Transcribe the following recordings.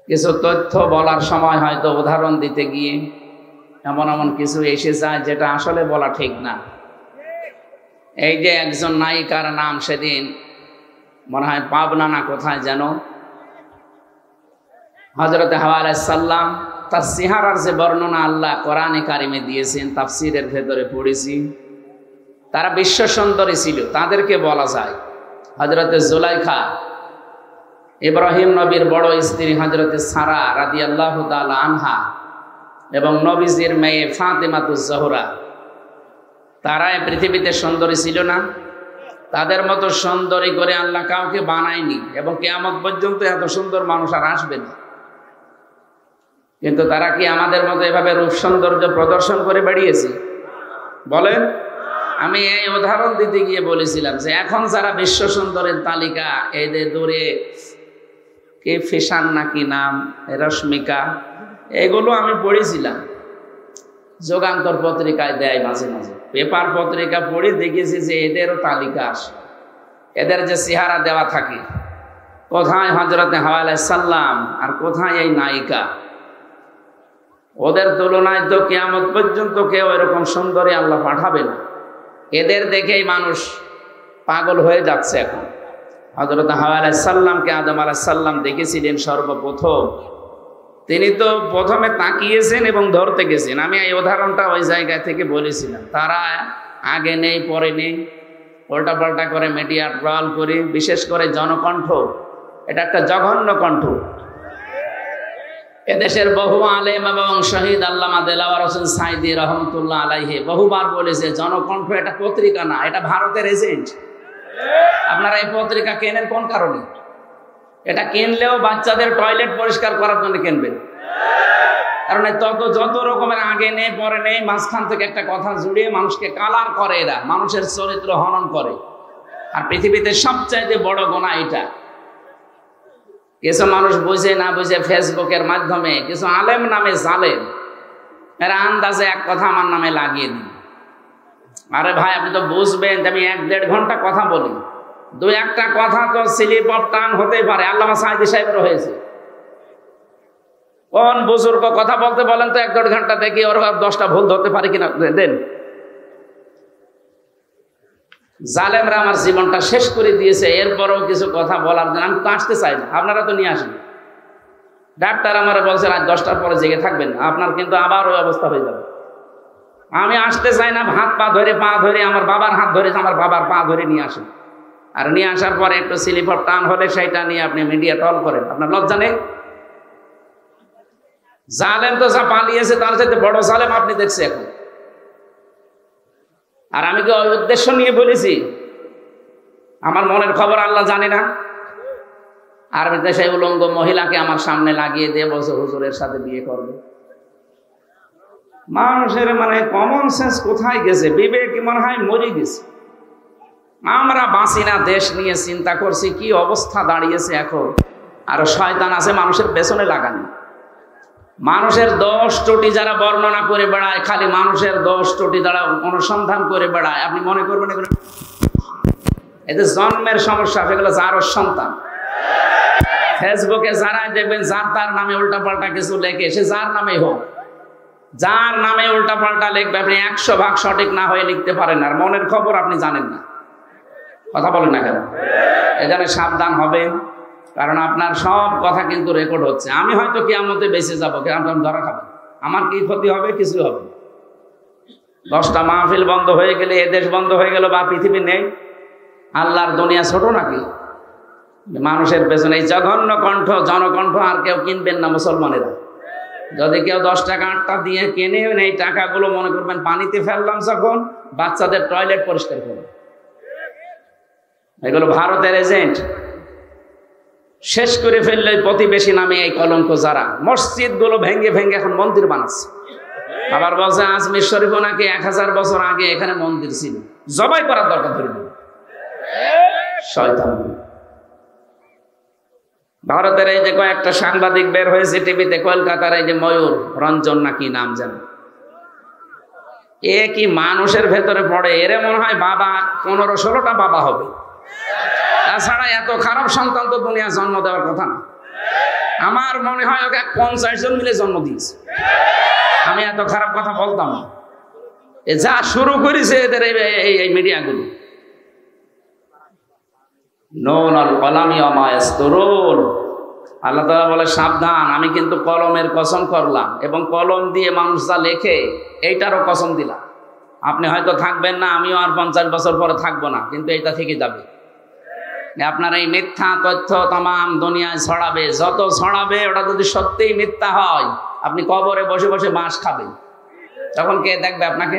কিছু তথ্য বলার সময় হয়তো উদাহরণ দিতে গিয়ে এমন এমন কিছু এসে যায় যেটা আসলে বলা ঠিক না। এই যে একজন নায়িকার নাম সেদিন মনে হয় পাবনা না কোথায় যেন, হযরত হাওয়া আলাইহিস সালাম তার চেহারার যে বর্ণনা আল্লাহ কোরআনে কারিমে দিয়েছেন, তাফসীরের ভেতরে পড়েছি, তারা বিশ্ব সুন্দরী ছিল। তাদেরকে বলা যায় হযরত জুলাইখা, ইব্রাহিম নবীর বড় স্ত্রী হযরত সারা রাদিয়াল্লাহু তাআলা আনহা এবং নবীজির মেয়ে ফাতেমাতুজ জোহরা, তারা এই পৃথিবীতে সুন্দরী ছিল না? তাদের মতো সুন্দরী করে আল্লাহ কাউকে বানায়নি এবং কিয়ামত পর্যন্ত এত সুন্দর মানুষ আর আসবে না। কিন্তু তারা কি আমাদের মতো এভাবে রূপ সৌন্দর্য প্রদর্শন করে বেরিয়েছে? বলেন। আমি এই উদাহরণ দিতে গিয়ে বলেছিলাম যে এখন যারা বিশ্ব সুন্দরের তালিকা, এই যে দূরে কে ফিশান নাকি নাম, রশ্মিকা, এগুলো আমি পড়েছিলাম, যুগান্তর পত্রিকায় দেয় মাঝে মাঝে, পেপার পত্রিকা পড়ে দেখেছি যে এদেরও তালিকা আসে, এদের যে চেহারা দেওয়া থাকে, কোথায় হযরত হাওয়া আলাইহিস সালাম আর কোথায় এই নায়িকা। ওদের তুলনায় তো কিয়ামত পর্যন্ত কেউ এরকম সুন্দরী আল্লাহ পাঠাবে না। এদের দেখেই মানুষ পাগল হয়ে যাচ্ছে এখন। হযরত হাওয়া আলাইহিস সালামকে আদম আলাইহিস সালাম দেখেছিলেন সর্বপ্রথম, তিনি তো প্রথমে তাকিয়েছেন এবং ধরতে গেছেন। আমি এই উদাহরণটা ওই জায়গা থেকে বলেছিলাম। তারা আগে নেই পরে নেই, উল্টাপাল্টা করে মিডিয়া ট্রল করে, বিশেষ করে জনকণ্ঠ, এটা একটা জঘন্য কণ্ঠ। এদেশের বহু আলেম এবং শহীদ আল্লামা দেলাওয়ার হোসেন সাইদি রহমতুল্লাহ আলাইহি বহুবার বলেছে জনকণ্ঠ এটা পত্রিকা না, এটা ভারতের এজেন্ট। আপনারা এই পত্রিকা কেনেন কোন কারণে? এটা কিনলেও বাচ্চাদের টয়লেট পরিষ্কার করার জন্য কিনবেন, কারণ যত রকমের আগে নেই পরে নেই, মাঝখান থেকে একটা কথা জুড়িয়ে মানুষকে কালার করে, এরা মানুষের চরিত্র হনন করে। আর পৃথিবীতে সবচাইতে বড় গুনাহ এটা। কিছু মানুষ বুঝে না বুঝে ফেসবুকের মাধ্যমে কিছু আলেম নামে জালেম, এরা আন্দাজে এক কথা আমার নামে লাগিয়ে দিন। আরে ভাই, আপনি তো বুঝবেন যে আমি 1-1.5 ঘন্টা কথা বলি, 2-1টা কথা তো স্লিপ অফ টাং হতেই পারে। আল্লামা সাঈদী সাহেবেরও হয়েছে। কোন বুজুর্গ কথা বলতে বলেন তো 1-1.5 ঘন্টা দেখি ওর 10টা ভুল ধরতে পারে কিনা দেন। জালেমরা আমার জীবনটা শেষ করে দিয়েছে, এরপরও কিছু কথা বলার জন্য আমি তো আসতে চাই না। আপনারা তো নিয়ে আসেন। ডাক্তার আমার বলছে রাত 10টার পরে জেগে থাকবেন, আপনার কিন্তু আবার ওই অবস্থা হয়ে যাবে। আমি আসতে চাই না, হাত পা ধরে পা ধরে, আমার বাবার হাত ধরে আমার বাবার পা ধরে নিয়ে আসেন। আর নিয়ে আসার পরে একটু স্লিপ অফ টাং হলে সেইটা নিয়ে আপনি মিডিয়া টল করেন। আপনার লজ্জা নেই? জালেম তো যা পালিয়েছে তার সাথে বড় জালেম আপনি দেখছে এখন। আর আমি কি ওই উদ্দেশ্য নিয়ে বলেছি? আমার মনের খবর আল্লাহ জানে না? আর সেই উলঙ্গ মহিলাকে আমার সামনে লাগিয়ে দিয়ে বলছে হুজুরের সাথে বিয়ে করবে। মানুষের মানে কমন সেন্স কোথায় গেছে? বিবেক মনে হয় মরে গেছে। আমরা বাঁচি না, দেশ নিয়ে চিন্তা করছি কি অবস্থা দাঁড়িয়েছে এখন। আর শয়তান আছে মানুষের পেছনে লাগানো। মানুষের দোষ ত্রুটি যারা বর্ণনা করে বেড়ায়, খালি মানুষের দোষ ত্রুটি যারা অনুসন্ধান করে বেড়ায়, আপনি মনে করবেন এগুলো এদের জন্মের সমস্যা, সেগুলো যার সন্তান। ফেসবুকে যারাই দেখবেন যার তার নামে উল্টাপাল্টা কিছু লেখে, সে যার নামেই হোক, যার নামে উল্টাপাল্টা লিখবে, আপনি 100 ভাগ সঠিক না হয়ে লিখতে পারেন। আর মনের খবর আপনি জানেন না। কথা বলেন না কেন? এজন্য সাবধান হবেন, কারণ আপনার সব কথা কিন্তু রেকর্ড হচ্ছে। আমি হয়তো কিয়ামতে বেঁচে যাবো, কেমন ধরা খাবো, আমার কি ক্ষতি হবে? কিছু হবে। 10টা মাহফিল বন্ধ হয়ে গেলে, এ দেশ বন্ধ হয়ে গেল বা পৃথিবী নেই, আল্লাহর দুনিয়া ছোট নাকি? মানুষের পেছনে এই জঘন্য কণ্ঠ, জনকণ্ঠ আর কেউ কিনবেন না মুসলমানেরা। যদি কেউ 10 টাকা 8টা দিয়ে কেনে, এই টাকাগুলো মনে করবেন পানিতে ফেললাম যখন, বাচ্চাদের টয়লেট পরিষ্কার করবে। এগুলো ভারতের এজেন্ট। শেষ করে ফেললে প্রতিবেশী নামে এই কলঙ্ক যারা মসজিদ গুলো ভেঙে ভেঙে এখন মন্দির বানাচ্ছে। আবার বলছে আজমির শরীফও নাকি 1000 বছর আগে এখানে মন্দির ছিল, জবাই করার দরকার ধরে দিল শয়তান। ভারতের এই যে কয়েকটা সাংবাদিক বের হয়েছে টিভিতে, কলকাতার এই যে ময়ূর রঞ্জন নাকি নাম যেন, এ কি মানুষের ভেতরে পড়ে? এরে মনে হয় বাবা 15-16টা বাবা হবে। তাছাড়া এত খারাপ সন্তান তো দুনিয়া জন্ম দেওয়ার কথা না। আমার মনে হয় ওকে 50 জন মিলে জন্ম দিয়েছে। আমি এত খারাপ কথা বলতাম না। যা শুরু করেছে এদের এই মিডিয়াগুলো। আল্লাহ তাআলা বলে সাবধান, আমি কিন্তু কলমের কসম করলাম এবং কলম দিয়ে মানুষ যা লেখে এইটারও কসম দিলাম। আপনি হয়তো থাকবেন না, আমিও আর 50 বছর পরে থাকবো না, কিন্তু এইটা থেকে যাবে। আপনার এই মিথ্যা তথ্য তামাম দুনিয়ায় ছড়াবে, যত ছড়াবে ওটা যদি সত্যিই মিথ্যা হয়, আপনি কবরে বসে বসে বাঁশ খাবেন। তখন কে দেখবে আপনাকে?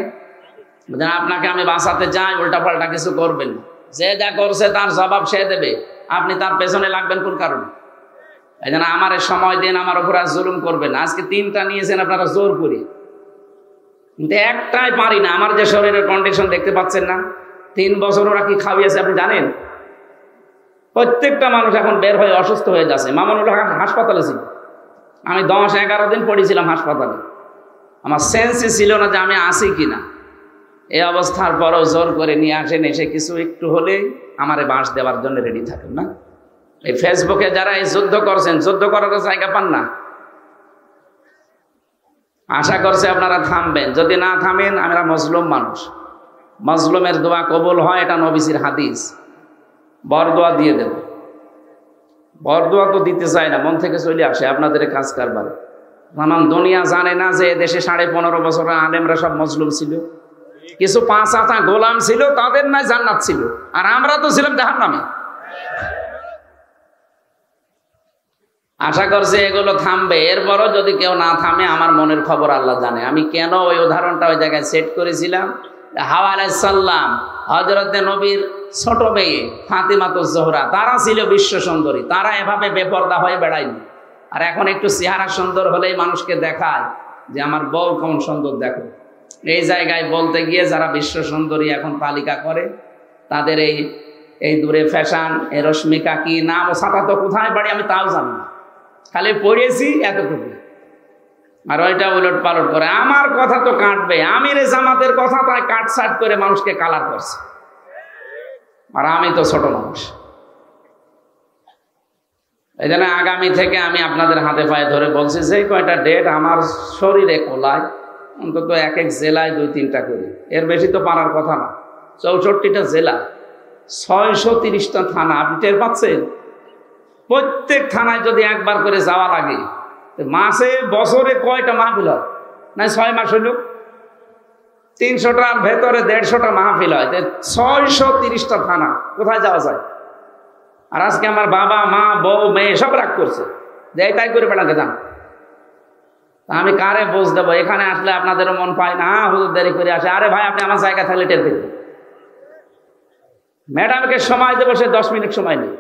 আপনাকে আমি বাঁচাতে চাই, উল্টা পাল্টা কিছু করবেন না। যে যা করছে তার জবাব সে দেবে, আপনি তার পেছনে লাগবেন কোন কারণে? এই জন্য আমার সময় দিন, আমার উপর আর জুলুম করবেন। আজকে 3টা নিয়েছেন আপনারা জোর করে, কিন্তু একটাই পারি না। আমার যে শরীরের কন্ডিশন দেখতে পাচ্ছেন না, 3 বছর ওরা কি খাওয়িয়েছে আপনি জানেন? প্রত্যেকটা মানুষ এখন বের হয়ে অসুস্থ হয়ে যাচ্ছে। মামুনুল হক হাসপাতালে ছিল, আমি 10-11 দিন পড়েছিলাম হাসপাতালে। আমার সেন্সই ছিল না যে আমি আছি কিনা। এই অবস্থার পরও জোর করে নিয়ে আসেন, এসে কিছু একটু হলে আমারে বাঁশ দেওয়ার জন্য রেডি থাকেন না। এই ফেসবুকে যারা এই যুদ্ধ করছেন, যুদ্ধ করার জায়গা পান না। আশা করছে আপনারা থামবেন, যদি না থামেন আমরা মজলুম মানুষ, মজলুমের দোয়া কবুল হয়, এটা নবীজির হাদিস। বরদোয়া দিয়ে দেব, বরদোয়া তো দিতে চাই না, মন থেকে চলে আসে আপনাদের কাজ কারবারে। আমার দুনিয়া জানে না যে দেশে 15.5 বছর আলেমরা সব মজলুম ছিল, কিছু 5 আতা গোলাম ছিল, তাদের নাই জান্নাত ছিল, আর আমরা তো ছিলাম জাহান্নামে। আশা করছে এগুলো থামবে। এরপরও যদি কেউ না থামে, আমার মনের খবর আল্লাহ জানে। আমি কেন ওই উদাহরণটা ওই জায়গায় সেট করেছিলাম, হাওয়া আলাইহিস সালাম, হযরতে নবীর ছোট মেয়ে ফাতিমাতুজ জোহরা, তারা ছিল বিশ্ব সুন্দরী, তারা এভাবে বেপরদা হয়ে বেড়ায়নি। আর এখন একটু চেহারা সুন্দর হলেই মানুষকে দেখায় যে আমার বউ কেমন সুন্দর, দেখো। এই জায়গায় বলতে গিয়ে যারা বিশ্ব সুন্দরী এখন তালিকা করে, তাদের এই দূরে ফ্যাশন, এই রশ্মিকা কি নাম, ও সাথা তো কোথায় বাড়ি আমি তাও জানি না, খালি পড়েছি এতটুকু। আর ওইটা উলট পালট করে আমার কথা তো কাটবে, আমিরে জামাতের কথা তাই কাটছাট করে মানুষকে কালার করছে। আর আমি তো ছোট মানুষ। এই জন্য আগামী থেকে আমি আপনাদের হাতে পায়ে ধরে বলছি, যে কয়টা ডেট আমার শরীরে কোলায়, অন্তত এক জেলায় 2-3টা করি, এর বেশি তো পারার কথা না। 64টা জেলা, 630টা থানা, আপনি টের পাচ্ছেন? প্রত্যেক থানায় যদি একবার করে যাওয়া লাগে, মাসে বছরে কয়টা মাহফিল হয়? না 6 মাস হইল 300টার ভেতরে 150টা মাহফিল হয়, 630টা থানা, কোথায় যাওয়া যায়? আর আজকে আমার বাবা মা বউ মেয়ে সব রাগ করছে যে তাই করে বেড়াতে যান। আমি কারে বোঝ দেবো? এখানে আসলে আপনাদেরও মন পায় না, হুজুর দেরি করে আসে। আরে ভাই, আপনি আমার জায়গা থাকলে টের পেতেন। ম্যাডামকে সময় দেবো, সে 10 মিনিট সময় নেই,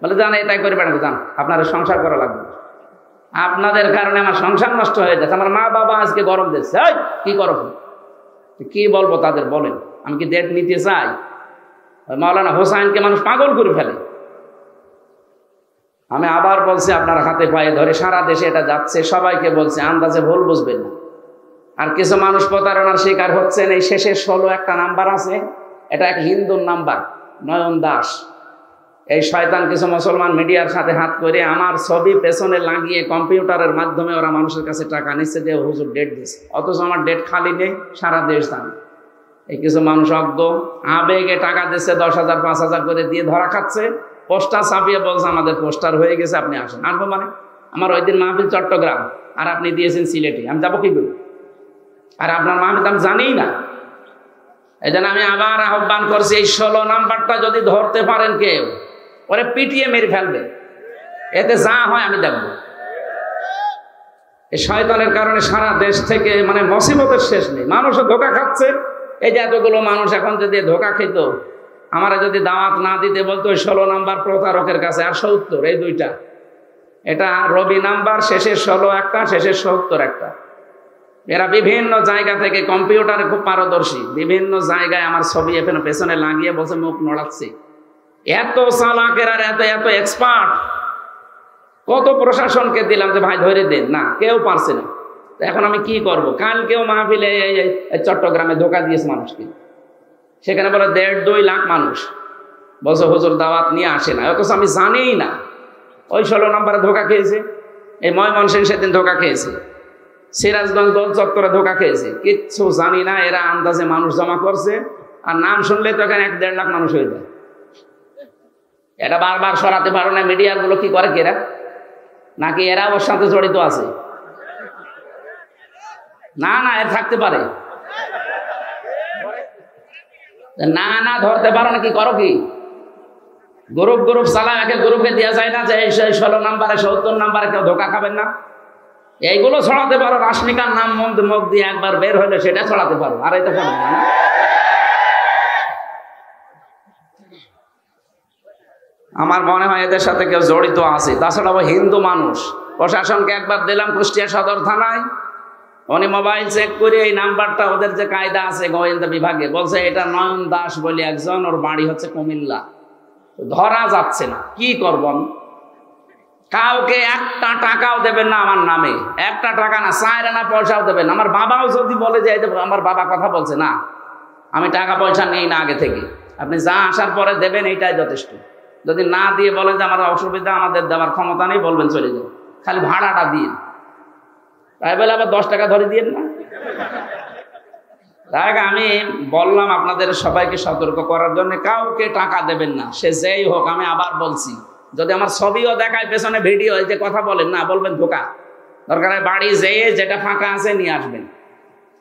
বলে যান এটাই করে বেড়াতে যান, আপনার সংসার করা লাগবে। আপনাদের কারণে আমার সংসার নষ্ট হয়ে যাচ্ছে। আমার মা বাবা আজকে গরম দিচ্ছে, কি করো, কি বলবো তাদের বলেন? আমি কি ডেট নিতে চাই? মাওলানা হোসাইনকে মানুষ পাগল করে ফেলে। আমি আবার বলছি, আপনার হাতে পায়ে ধরে, সারা দেশে এটা যাচ্ছে, সবাইকে বলছে, আন্দাজে ভুল বুঝবেন না। আর কিছু মানুষ প্রতারণার শিকার হচ্ছেন। এই শেষের 16 একটা নাম্বার আছে, এটা এক হিন্দুর নাম্বার, নয়ন দাস। এই শয়তান কিছু মুসলমান মিডিয়ার সাথে হাত করে আমার ছবি পেছনে লাগিয়ে কম্পিউটারের মাধ্যমে ওরা মানুষের কাছে টাকা নিচ্ছে যে হুজুর ডেট দিচ্ছে, অথচ আমার ডেট খালি নেই, সারা দেশ জানে। এই কিছু মানুষ অজ্ঞ আবেগে টাকা দিচ্ছে, 10,000 5,000 করে দিয়ে ধরা খাচ্ছে। পোস্টার ছাপিয়ে বলছে আমাদের পোস্টার হয়ে গেছে, আপনি আসেন। আসবো মানে? আমার ওই দিন মাহফিল চট্টগ্রাম, আর আপনি দিয়েছেন সিলেটে, আমি যাবো কি করে? আর আপনার মাহফিল আমি জানিই না। এই জন্য আমি আবার আহ্বান করছি, এই 16 নাম্বারটা যদি ধরতে পারেন কেউ, ওরে পিটিয়ে মেরে ফেলবে, এতে যা হয় আমি দেখবো। এই শয়তানের কারণে সারা দেশ থেকে মানে মুসিবতের শেষ নেই, মানুষও ধোকা খাচ্ছে। এই যে এতগুলো মানুষ এখন যদি ধোকা খেত, আমারা যদি দাওয়াত না দিতে বলতো, ওই 16 নাম্বার প্রতারকের কাছে, আর 70, এই দুইটা, এটা রবি নাম্বার, শেষের 16 একটা, শেষের 70 একটা। এরা বিভিন্ন জায়গা থেকে কম্পিউটারে খুব পারদর্শী, বিভিন্ন জায়গায় আমার ছবি এখানে পেছনে লাগিয়ে বলছে মুখ নড়াচ্ছি। এত চালাকের আর এত এত এক্সপার্ট, কত প্রশাসনকে দিলাম যে ভাই ধরে দেন, না কেউ পারছে না। এখন আমি কি করব? কালকেও মাহফিলে চট্টগ্রামে ধোকা দিয়েছে মানুষকে, সেখানে বলে 1.5-2 লাখ মানুষ বলছে হুজুর দাওয়াত নিয়ে আসে না, অথচ আমি জানিই না। ওই 16 নম্বরে ধোকা খেয়েছে, এই ময়মনসিংহ সেদিন ধোকা খেয়েছে, সিরাজগঞ্জ গোল চত্বরে ধোকা খেয়েছে। কিচ্ছু জানি না, এরা আন্দাজে মানুষ জমা করছে, আর নাম শুনলে তো এখানে 1-1.5 লাখ মানুষ হয়ে যায়। এটা বারবার সরাতে পারো না। মিডিয়ার গুলো কি করে এরা, নাকি এরা ওর সাথে জড়িত আছে? না না, এর থাকতে পারে না, না ধরতে পারো না, কি করো কি? গ্রুপ গ্রুপ চালায়, একে গ্রুপে দেওয়া যায় না যে 16 নম্বরে 70 নম্বরে কেউ ধোকা খাবেন না। এইগুলো ছড়াতে পারো। রাশমিকার নাম মুখ দিয়ে একবার বের হইলে সেটা ছড়াতে পারো, আর এটা পারো না। আমার মনে হয় এদের সাথে কেউ জড়িত আছে। তাছাড়া ও হিন্দু মানুষ। প্রশাসনকে একবার দিলাম কুষ্টিয়া সদর থানায়, উনি মোবাইল চেক করে এই নাম্বারটা, ওদের যে কায়দা আছে গোয়েন্দা বিভাগে, বলছে এটা নয়ন দাস বলে একজন, ওর বাড়ি হচ্ছে কুমিল্লা। ধরা যাচ্ছে না, কি করব আমি? কাউকে একটা টাকাও দেবেন না আমার নামে, একটা টাকা না, 4 আনা পয়সাও দেবেন না। আমার বাবাও যদি বলে যে আমার বাবা কথা বলছে, না আমি টাকা পয়সা নেই না আগে থেকে, আপনি যা আসার পরে দেবেন এইটাই যথেষ্ট। যদি না দিয়ে বলেন যে আমার অসুবিধা, আমাদের দেওয়ার ক্ষমতা নেই, বলবেন চলে যাও, খালি ভাড়াটা দিন। তাই বলে আবার 10 টাকা ধরে দিয়েন না। তাই আমি বললাম আপনাদের সবাইকে সতর্ক করার জন্য, কাউকে টাকা দেবেন না, সে যেই হোক। আমি আবার বলছি, যদি আমার ছবিও দেখায় পেছনে ভিডিও, এই যে কথা বলেন না, বলবেন ধোকা। দরকার হয় বাড়ি যেয়ে যেটা ফাঁকা আছে নিয়ে আসবেন।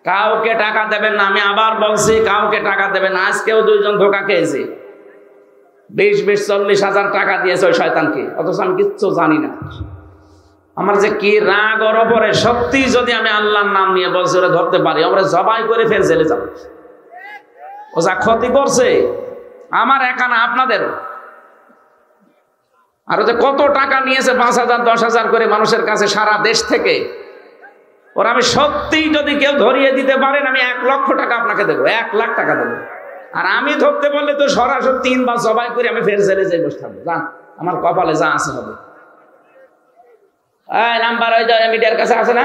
কাউকে টাকা দেবেন না, আমি আবার বলছি, কাউকে টাকা দেবেন না। আজকেও 2 জন ধোকা খেয়েছে, 20-40 হাজার টাকা দিয়েছে ওই শয়তানকে, অথচ আমি কিচ্ছু জানি না। আমার যে কি রাগ ওর ওপরে, সত্যি যদি আমি আল্লাহর নাম নিয়ে বলছি ওরা ধরতে পারি, আমরা জবাই করে ফের জেলে যাব। ও যা ক্ষতি করছে আমার একা না, আপনাদেরও। আর যে কত টাকা নিয়েছে, 5,000 10,000 করে মানুষের কাছে সারা দেশ থেকে। ওরা আমি সত্যি যদি কেউ ধরিয়ে দিতে পারেন, আমি 1 লক্ষ টাকা আপনাকে দেবো, 1 লাখ টাকা দেবো। আর আমি ধরতে পারলে তো সরাসরি 3 বার জবাই করে আমি ফের জেলে যাই বসে থাকবো। জান আমার কপালে যা আছে হবে। নাম্বার ওই মিডিয়ার কাছে আছে না,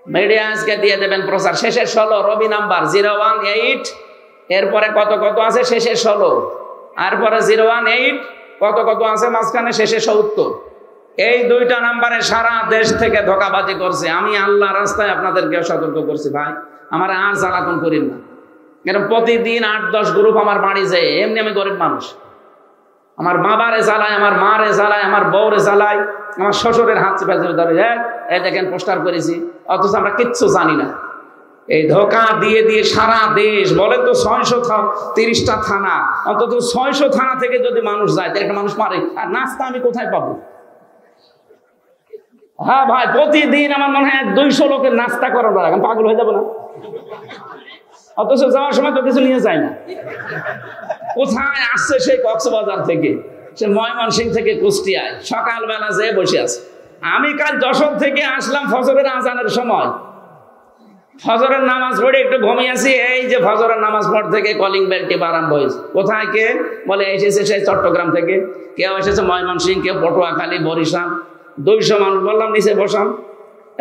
মিডিয়া আজকে দিয়ে দেবেন প্রচার। শেষের 16 রবি নাম্বার 018, এরপরে কত কত আছে শেষের 16, তারপরে 018 কত কত আছে মাঝখানে শেষে 70। এই 2টা নাম্বারে সারা দেশ থেকে ধোঁকাবাজি করছে। আমি আল্লাহ রাস্তায় আপনাদেরকে সতর্ক করছি, ভাই আমার আর জ্বালাতন করেন না। এরকম প্রতিদিন 8-10 গ্রুপ আমার বাড়ি যায়। এমনি আমি গরিব মানুষ, আমার বাবারে জ্বালায়, আমার মারে জ্বালায়, আমার বউরে জ্বালায়, আমার শ্বশুরের হাত চেপে ধরে, এই দেখেন পোস্টার করেছি, অথচ আমরা কিচ্ছু জানি না। এই ধোঁকা দিয়ে দিয়ে সারা দেশ, বলেন তো 630টা থানা, অন্তত 600 থানা থেকে যদি মানুষ যায়, একটা মানুষ মারে, আর নাস্তা আমি কোথায় পাবো? হ্যাঁ ভাই, প্রতিদিন আমার মনে হয় 200 লোকের নাস্তা করার দরকার, আমি পাগল হয়ে যাবো না? অথচ যাওয়ার সময় তো কিছু নিয়ে যায় না। কোথায় আসছে সেই কক্সবাজার থেকে, সে ময়মনসিংহ থেকে কুষ্টিয়ায়, সকালবেলা যেয়ে বসে আছে। আমি কাল যশোর থেকে আসলাম ফজরের আজানের সময়, ফজরের নামাজ পড়ে একটু ঘুমিয়েছি। এই যে ফজরের নামাজ পড় থেকে কলিং বেল টিপ আরম্ভ হয়েছে। কোথায় কে বলে, এসেছে সেই চট্টগ্রাম থেকে, কেউ এসেছে ময়মনসিংহ, কেউ পটুয়াখালী, বরিশাল। 200 মানুষ। বললাম নিচে বসান।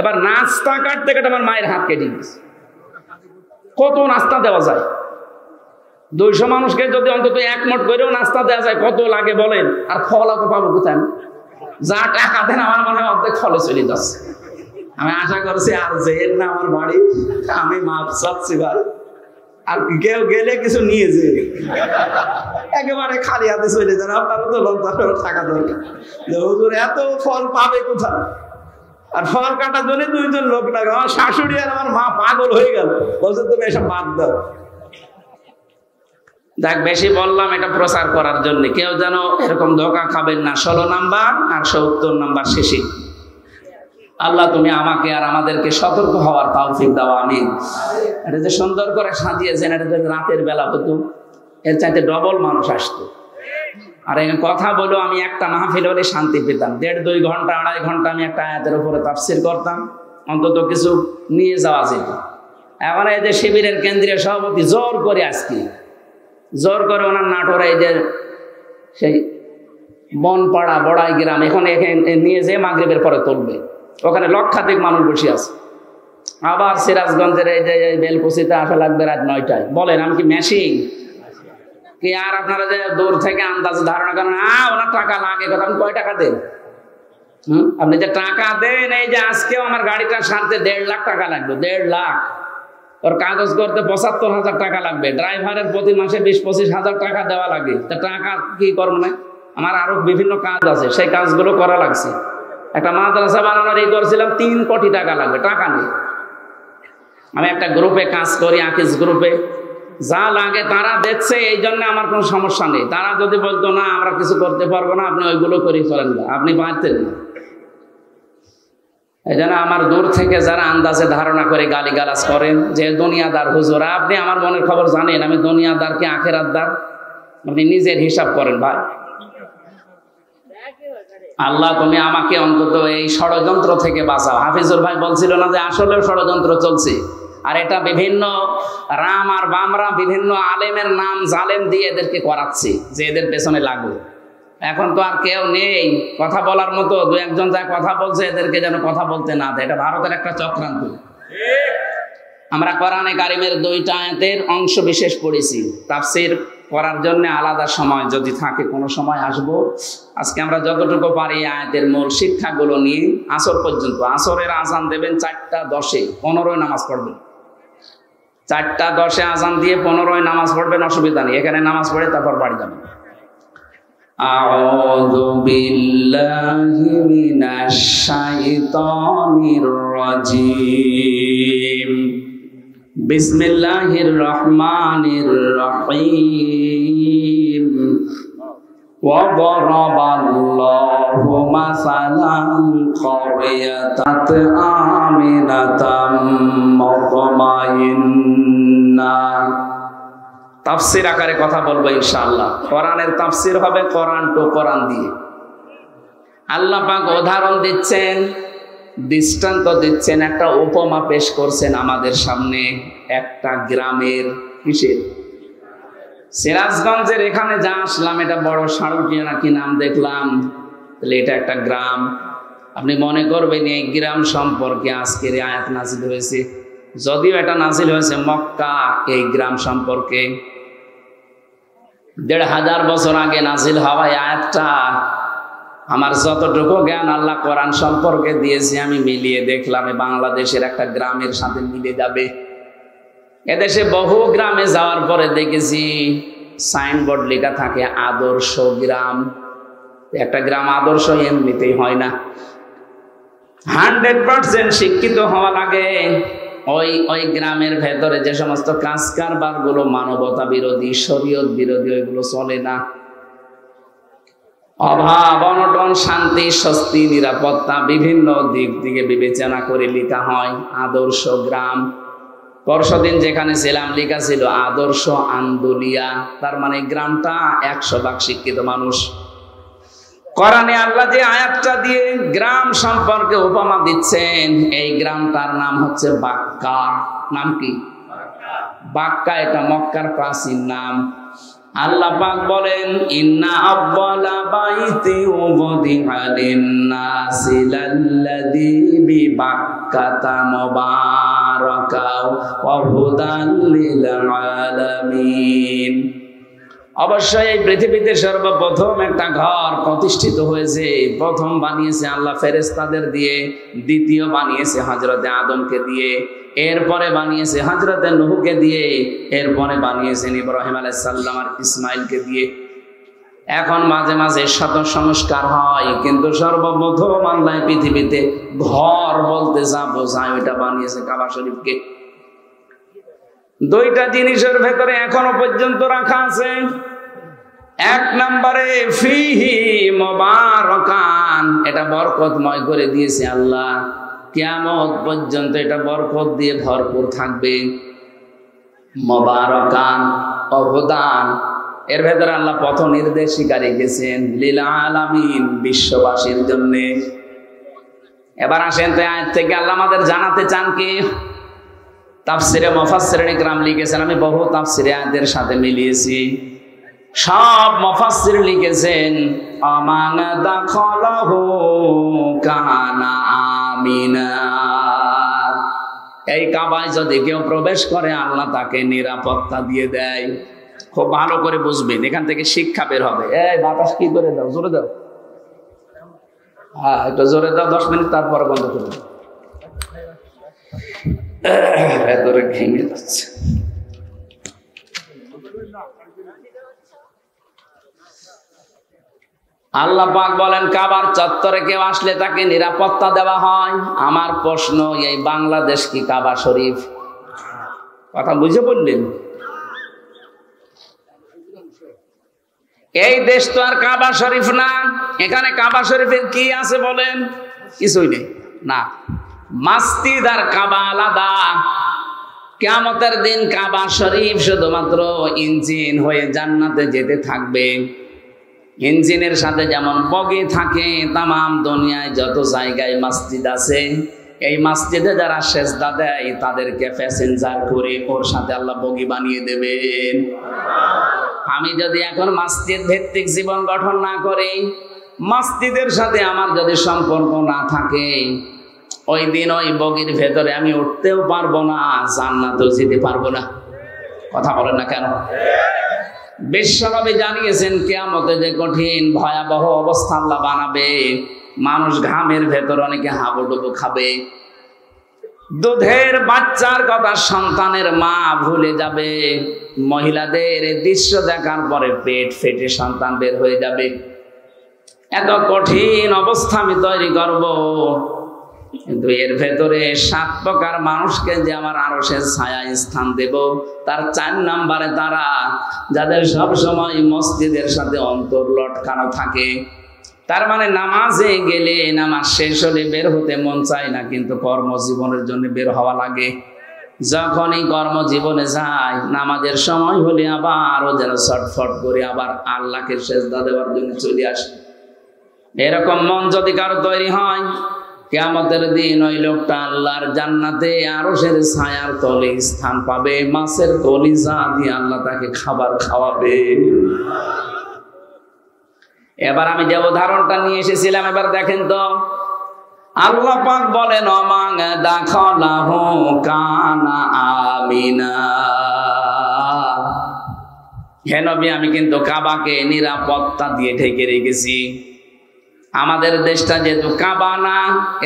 এবার নাস্তা কাটতে কাটতে আমার মায়ের হাত কেটে গেছে। কত নাস্তা দেওয়া যায়? 200 মানুষকে যদি অন্তত 1 মোট করেও নাস্তা দেওয়া যায়, কত লাগে বলেন? আর ফল তো পাবো কোথায়? যা টাকা দেন আমার মনে হয় অর্ধেক ফলে চলে যাচ্ছে। আমি আশা করছি আর যেন না আমার বাড়ি, আমি মাপ চাচ্ছি ভাই, আর কেউ গেলে কিছু নিয়ে যে একেবারে খালি হাতে চলে যান। আপনারও তো লজ্জা টাকা দরকার, হুজুর এত ফল পাবে কোথায়? আর ফল কাটার জন্য 2 জন লোক লাগে। আমার শাশুড়ি আর আমার মা পাগল হয়ে গেল, বলছে তুমি এসব বাদ দাও। দেখ, বেশি বললাম এটা প্রচার করার জন্য, কেউ যেন এরকম ধোঁকা খাবেন না। 16 নাম্বার আর 70 নাম্বার শেষে। আল্লাহ তুমি আমাকে আর আমাদেরকে সতর্ক হওয়ার তৌফিক দাও, আমিন। এটা যে সুন্দর করে সাজিয়েছেন, এটা যদি রাতের বেলা হতো, এর চাইতে ডবল মানুষ আসতো। আর এই কথা বলো, আমি একটা মাহফিল হলে শান্তি পেতাম। 1.5-2 ঘন্টা 2.5 ঘন্টা আমি একটা আয়াতের উপরে তাফসীর করতাম, অন্তত কিছু নিয়ে যাওয়া যেত। এখন এই যে শিবিরের কেন্দ্রীয় সভাপতি জোর করে আজকে জোর করে ওনার নাটোরে এই যে সেই বনপাড়া বড়াই গ্রাম, এখন এখানে নিয়ে যেয়ে মাগরিবের পরে তুলবে। ওখানে লক্ষাধিক মানুষ বসে আছে। আবার সিরাজগঞ্জের এই যে বেলকুচিতে আসা লাগবে রাত 9টায়। বলেন আমি কি মেশিন? কি আর আপনারা যে দূর থেকে আন্দাজে ধারণা করেন ওনার টাকা লাগে, কথা আপনি কয় টাকা দেন? আপনি যে টাকা দেন, এই যে আজকেও আমার গাড়িটা সারতে 1.5 লাখ টাকা লাগবে, 1.5 লাখ। ওর কাগজ করতে 75,000 টাকা লাগবে, ড্রাইভারের প্রতি মাসে 20-25 হাজার টাকা দেওয়া লাগে। তা টাকা কি করবো না? আমার আরো বিভিন্ন কাজ আছে, সেই কাজগুলো করা লাগছে। একটা মাদ্রাসা বানানোর করছিলাম, 3 কোটি টাকা লাগবে, টাকা নেই। আমি একটা গ্রুপে কাজ করি, আকিজ গ্রুপে, যা লাগে তারা দেখছে, এই জন্য আমার কোনো সমস্যা নেই। তারা যদি বলতো না আমরা কিছু করতে পারবো না, আপনি ওইগুলো করেই চলেন না, আপনি পারতেন না। এই জন্য আমার দূর থেকে যারা আন্দাজে ধারণা করে গালিগালাজ করেন যে দুনিয়াদার হুজুর, আপনি আমার মনের খবর জানেন আমি দুনিয়াদার কি আখেরাতদার? আপনি নিজের হিসাব করেন ভাই। আল্লাহ তুমি আমাকে অন্তত এই ষড়যন্ত্র থেকে বাঁচাও। হাফিজুর ভাই বলছিল না যে আসলেও ষড়যন্ত্র চলছে, আর এটা বিভিন্ন রাম আর বামরা বিভিন্ন আলেমের নাম জালেম দিয়ে এদেরকে করাচ্ছে যে এদের পেছনে লাগবে। এখন তো আর কেউ নেই কথা বলার মতো, 2-1 যা কথা বলছে এদেরকে যেন কথা বলতে না দেয়। এটা ভারতের একটা চক্রান্ত। আমরা কোরআনে কারিমের 2টা আয়াতের অংশ বিশেষ পড়েছি, তাফসীর করার জন্য আলাদা সময় যদি থাকে কোনো সময় আসবো। আজকে আমরা যতটুকু পারি আয়াতের মূল শিক্ষাগুলো নিয়ে আসর পর্যন্ত। আসরের আজান দেবেন 4টা 10-এ, 15 নামাজ পড়বেন। 4টা 10-এ আজান দিয়ে 15 নামাজ পড়বেন, অসুবিধা নেই। এখানে নামাজ পড়ে তারপর বাড়ি যাবেন। আউযু বিল্লাহি মিনাশ শাইতানির রাজীম। বিসমিল্লাহির রহমানির রহিম। ওয়া দারাবাল্লাহু মাসালান ক্বরিয়াতাত আমিনাতাম মুতমাইন্না। তাফসীর আকারে কথা বলবো ইনশাআল্লাহ। কোরআনের তাফসীর হবে কোরআন টু কোরআন দিয়ে। আল্লাহ পাক উদাহরণ দিচ্ছেন, দৃষ্টান্ত দিচ্ছেন, একটা উপমা পেশ করছেন আমাদের সামনে একটা গ্রামের। কিসের? সিরাজগঞ্জের এখানে যা আসলাম, এটা বড় সারুটিয়া নাকি নাম দেখলাম, তাহলে এটা একটা গ্রাম। আপনি মনে করবেন এই গ্রাম সম্পর্কে আজকের আয়াত নাযিল হয়েছে, যদিও এটা নাযিল হয়েছে মক্কা। এই গ্রাম সম্পর্কে 1500 বছর আগে নাযিল হওয়া আয়াতটা আমার যতটুকু জ্ঞান আল্লাহ কোরআন সম্পর্কে দিয়েছে আমি মিলিয়ে দেখলাম বাংলাদেশের একটা গ্রামের সাথে মিলে যাবে। এদেশে বহু গ্রামে যাওয়ার পরে দেখেছি সাইনবোর্ড লেখা থাকে আদর্শ গ্রাম। একটা গ্রাম আদর্শ এমনিতেই হয় না, 100% শিক্ষিত হওয়া লাগে। ওই গ্রামের ভেতরে যে সমস্ত কাজ কারবার গুলো মানবতা বিরোধী, শরীয়ত বিরোধী, ওইগুলো চলে না। অভাব অনটন, শান্তি, স্বস্তি, নিরাপত্তা বিভিন্ন দিক থেকে বিবেচনা করে লেখা হয় আদর্শ গ্রাম। পরশুদিন যেখানে ছিলাম লেখা ছিল আদর্শ আন্দোলিয়া, তার মানে গ্রামটা 100% শিক্ষিত মানুষ। কোরআনে আল্লাহ যে আয়াতটা দিয়ে গ্রাম সম্পর্কে উপমা দিচ্ছেন, এই গ্রামটার নাম হচ্ছে বাক্কা। নাম কি? বাক্কা। এটা মক্কার প্রাচীন নাম। আল্লাহ পাক বলেন ইন্না আউয়ালা বাইতি উযিআ লিন-নাসি লাল্লাযী বিবাক্কাতা মুবারাকা ওয়া হুদান লিল আলামিন। অবশ্যই এই পৃথিবীতে সর্বপ্রথম একটা ঘর প্রতিষ্ঠিত হয়েছে। প্রথম বানিয়েছে আল্লাহ ফেরেশতাদের দিয়ে, দ্বিতীয় বানিয়েছে হযরতে আদমকে দিয়ে, এরপরে বানিয়েছে হযরতে নূহকে দিয়ে, এরপরে বানিয়েছেন ইব্রাহিম আলাইহিস সালাম আর ইসমাইলকে দিয়ে। এখন মাঝে মাঝে শত সংস্কার হয়, কিন্তু সর্বপ্রথম আল্লাহ পৃথিবীতে ঘর বলতে যা বোঝায় ওইটা বানিয়েছে কাবা শরীফকে। 2টা জিনিসের ভেতরে এখনো পর্যন্ত রাখা আছে। 1 নম্বরে ফিহি মুবারাকান, এটা বরকতময় করে দিয়েছে আল্লাহ, কিয়ামত পর্যন্ত এটা বরকত দিয়ে ভরপুর থাকবে। মুবারাকান অবদান, এর ভেতরে আল্লাহ পথ নির্দেশিকা রেখেছেন লিল আলামিন, বিশ্ববাসীর জন্য। এবার আসেন তো আয়াত থেকে আল্লাহ আমাদের জানাতে চান কি? তাফসিরে মুফাসসিরিন ইকরাম লিখেছেন, আমি বহু তাফসিরে আয়াতের সাথে মিলিয়েছি। সব মুফাসসির লিখেছেন আমান দাখালাহু কানা আমিনা। এই কাবায় যদি কেউ প্রবেশ করে আল্লাহ তাকে নিরাপত্তা দিয়ে দেয়। খুব ভালো করে বুঝবেন, এখান থেকে শিক্ষা বের হবে। এই বাতাস কি করে দাও, জোরে দাও। হ্যাঁ, একটু জোরে দাও, 10 মিনিট, তারপরে বন্ধ করে দাও। ভেতরে ঘেমে যাচ্ছে। আল্লাহ পাক বলেন, কাবার চত্বরে কেউ আসলে তাকে নিরাপত্তা দেওয়া হয়। আমার প্রশ্ন, এই বাংলাদেশ কি কাবা শরীফ? কথা বুঝে বললেন? এই দেশ তো আর কাবা শরীফ না। এখানে কাবা শরীফের কি আছে বলেন? কিছুই নেই। না, মসজিদ আর কাবা আলাদা। কিয়ামতের দিন কাবা শরীফ শুধুমাত্র ইঞ্জিন হয়ে জান্নাতে যেতে থাকবে। ইঞ্জিনের সাথে যেমন বগি থাকে, তামাম দুনিয়ায় যত জায়গায় মসজিদ আছে, এই মসজিদে যারা সেজদা দেয় তাদেরকে প্যাসেঞ্জার করে ওর সাথে আল্লাহ বগি বানিয়ে দেবেন। আমি যদি এখন মসজিদ ভিত্তিক জীবন গঠন না করি, মসজিদের সাথে আমার যদি সম্পর্ক না থাকে, ওই দিন ওই বগির ভেতরে আমি উঠতেও পারবো না, জান্নাতেও যেতে পারবো না। কথা বলেন না কেন? বিশ্বনবী জানিয়েছেন কিয়ামতে যে কঠিন ভয়াবহ অবস্থা আল্লাহ বানাবে। মানুষ ঘামের ভেতর অনেকে হাবুডুবু খাবে। দুধের বাচ্চার কথা সন্তানের মা ভুলে যাবে। মহিলাদের দৃশ্য দেখার পরে পেট ফেটে সন্তান বের হয়ে যাবে। এত কঠিন অবস্থা আমি তৈরি করব, কিন্তু এর ভেতরে 7 প্রকার মানুষকে যে আমার আরশের ছায়ায় স্থান দেব, তার 4 নম্বরে তারা যাদের সব সময় মসজিদের সাথে অন্তর লটকানো থাকে। তার মানে নামাজে গেলে নামাজ শেষ হলে বের হতে মন চায় না, কিন্তু কর্মজীবনের জন্য বের হওয়া লাগে। যখনই কর্মজীবনে যায়, নামাজের সময় হলে আবারও যেন ছটফট করে আবার আল্লাহকে সেজদা দেওয়ার জন্য চলে আসে। এরকম মন যদি কারো তৈরি হয়, কিয়ামতের দিন ওই লোকটা আল্লাহর জান্নাতে আরশের ছায়ার তলে স্থান পাবে। মাছের কলিজা দিয়ে আল্লাহ তাকে খাবার খাওয়াবে। এবার আমি যে উদাহরণটা নিয়ে এসেছিলাম, এবার দেখেন তো। আল্লাহ পাক বলেন, অমাং দাখালাহু কানা আমিনা। হে নবী, আমি কিন্তু কাবাকে নিরাপত্তা দিয়ে ঢেকে রেখেছি। আমাদের দেশটা যেহেতু কাবা না,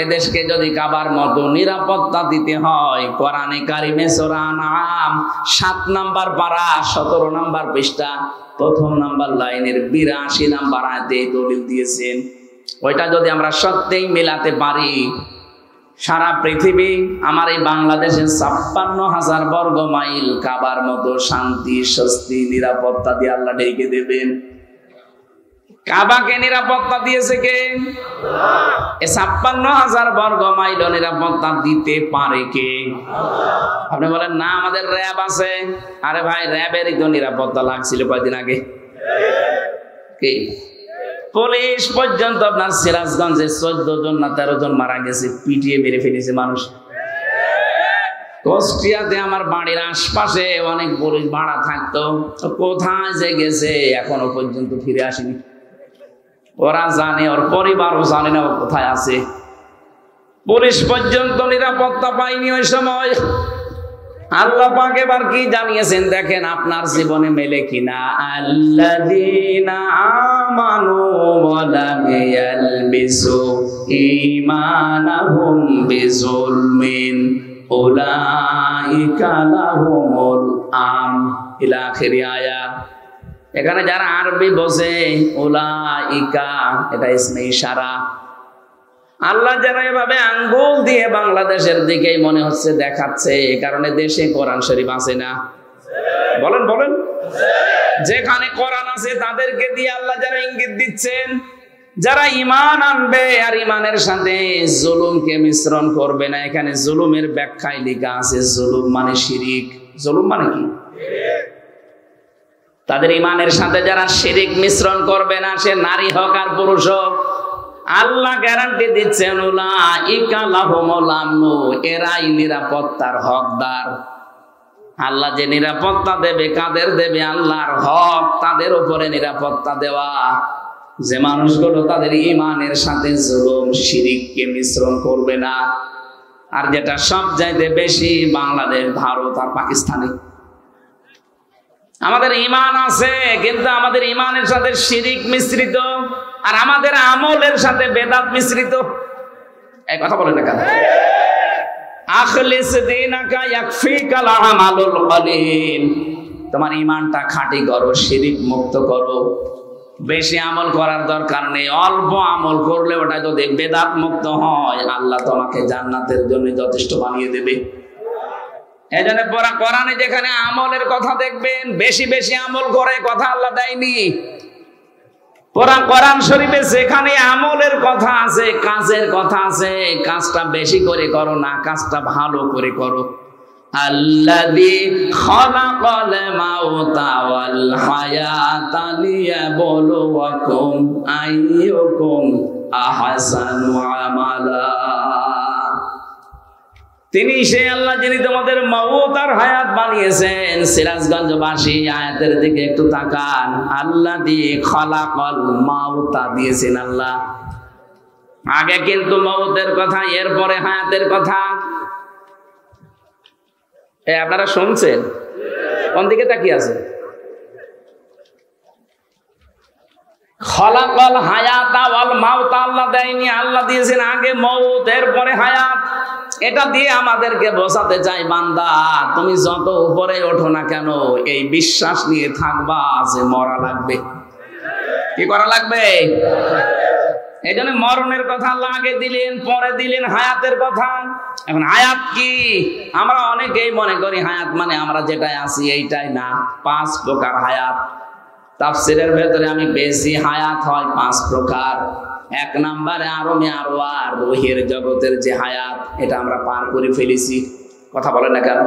এদেশকে যদি কাবার মতো নিরাপত্তা দিতে হয়, কোরআনে কারিমে সূরা আনআম 7 নম্বর পারা 17 নম্বর পৃষ্ঠা 1ম নম্বর লাইনের 82 নম্বর আয়াতে দলিল দিয়েছেন। ওইটা যদি আমরা সত্যিই মেলাতে পারি, সারা পৃথিবী আমার এই বাংলাদেশের 56,000 বর্গ মাইল কাবার মতো শান্তি, স্বস্তি, নিরাপত্তা দিয়ে আল্লাহ ঢেকে দেবেন। কাবাকে নিরাপত্তা দিয়েছে কে? এই 56,000 বর্গ মাইল নিরাপত্তা দিতে পারে কে? আপনি বলেন না, আমাদের র্যাব আছে। আরে ভাই, র্যাবেরই তো নিরাপত্তা লাগছিল কয়েকদিন আগে। কি পুলিশ পর্যন্ত আপনার সিরাজগঞ্জে 14 জন না 13 জন মারা গেছে, পিটিয়ে মেরে ফেলেছে মানুষ। কুষ্টিয়াতে আমার বাড়ির আশপাশে অনেক পুলিশ ভাড়া থাকতো, কোথায় যে গেছে এখনো পর্যন্ত ফিরে আসেনি। ওরা জানে, ওর পরিবারও জানে না ও কোথায় আছে। পুলিশ পর্যন্ত নিরাপত্তা পায়নি ওই সময়। আল্লাহ পাক এবার কি জানিয়েছেন দেখেন, আপনার জীবনে মেলে কিনা। আল্লাযীনা আমানু ওয়া লাম ইয়ালবিসু ঈমানাহুম বিযুলমিন উলাইকা লাহুমুল আমন ইলা আখির আয়াত। এখানে যারা আরবি বোঝে, উলাইকা এটা ইসমে ইশারা। আল্লাহ যারা এভাবে আঙ্গুল দিয়ে বাংলাদেশের দিকে মনে হচ্ছে দেখাচ্ছে, এই কারণে দেশে কোরআন শরীফ আছে না? বলেন বলেন। যেখানে কোরআন আছে তাদেরকে দিয়ে আল্লাহ যারা ইঙ্গিত দিচ্ছেন, যারা ঈমান আনবে আর ঈমানের সাথে জুলুমকে মিশ্রণ করবে না। এখানে জুলুমের ব্যাখ্যায় লেখা আছে, জুলুম মানে শিরিক। জুলুম মানে কি? তাদের ঈমানের সাথে যারা শিরিক মিশ্রণ করবে না, সে নারী হোক আর পুরুষ হোক, আল্লাহ গ্যারান্টি দিচ্ছেন উলাইকা লাহুমুল আমনু, এরাই নিরাপত্তার হকদার। আল্লাহ যে নিরাপত্তা দেবে, কাদের দেবে? আল্লাহর হক তাদের উপরে নিরাপত্তা দেওয়া, যে মানুষগুলো তাদের ঈমানের সাথে জুলুম শিরিককে মিশ্রণ করবে না। আর যেটা সবচাইতে বেশি, বাংলাদেশ, ভারত আর পাকিস্তানে আমাদের ঈমান আছে, কিন্তু আমাদের ঈমানের সাথে শিরিক মিশ্রিত, আর আমাদের আমলের সাথে বেদাত মিশ্রিত। এই কথা বলেন না কেন? আখলিস দীনাকা ইয়াকফিকাল আমালুল কলিল। তোমার ঈমানটা খাঁটি করো, শিরিক মুক্ত করো। বেশি আমল করার দরকার নেই, অল্প আমল করলে ওটা যদি বেদাত মুক্ত হয়, আল্লাহ তোমাকে জান্নাতের জন্য যথেষ্ট বানিয়ে দেবে। এজন্য কোরআনে যেখানে আমলের কথা দেখবেন, বেশি বেশি আমল করে কথা আল্লাহ দেয়নি। কোরআন শরীফে যেখানে আমলের কথা আছে, কাজের কথা আছে, কাজটা বেশি করে করো না, কাজটা ভালো করে করো। আল্লাযী খালাকাল মাউতা ওয়াল হায়াতা লিয়াবলুয়াকুম আইয়ুকুম আহসানু আমালা। তিনি সেই আল্লাহ যিনি তোমাদের মওত আর হায়াত বানিয়েছেন। সিরাজগঞ্জবাসী আয়াতের দিকে একটু তাকান। আল্লাযী খালাকাল মাউতা দিয়েছেন আল্লাহ। আগে কিন্তু মওতের কথা, এরপরে হায়াতের কথা। আপনারা শুনছেন? কোন দিকে তাকিয়ে আছে? খালাকাল হায়াতা ওয়াল মাউতা আল্লাহ দেয়নি, আল্লাহ দিয়েছেন আগে মওত, এরপরে হায়াত। এটা দিয়ে আমাদেরকে বোঝাতে চাই, বান্দা তুমি যত উপরে ওঠো না কেন, এই বিশ্বাস নিয়ে থাকবা যে মরা লাগবে। কি করা লাগবে? এই জন্য মরণের কথা আল্লাহ আগে দিলেন, পরে দিলেন হায়াতের কথা। এখন হায়াত কি? আমরা অনেকেই মনে করি হায়াত মানে আমরা যেটাই আছি এইটাই না। 5 প্রকার হায়াত। তাফসীরের ভেতরে আমি পেয়েছি হায়াত হয় 5 প্রকার। 1 নম্বরে আরমে আরওয়াহ, রুহের জগতের যে হায়াত, এটা আমরা পার করে ফেলেছি। কথা বলেন না কেন?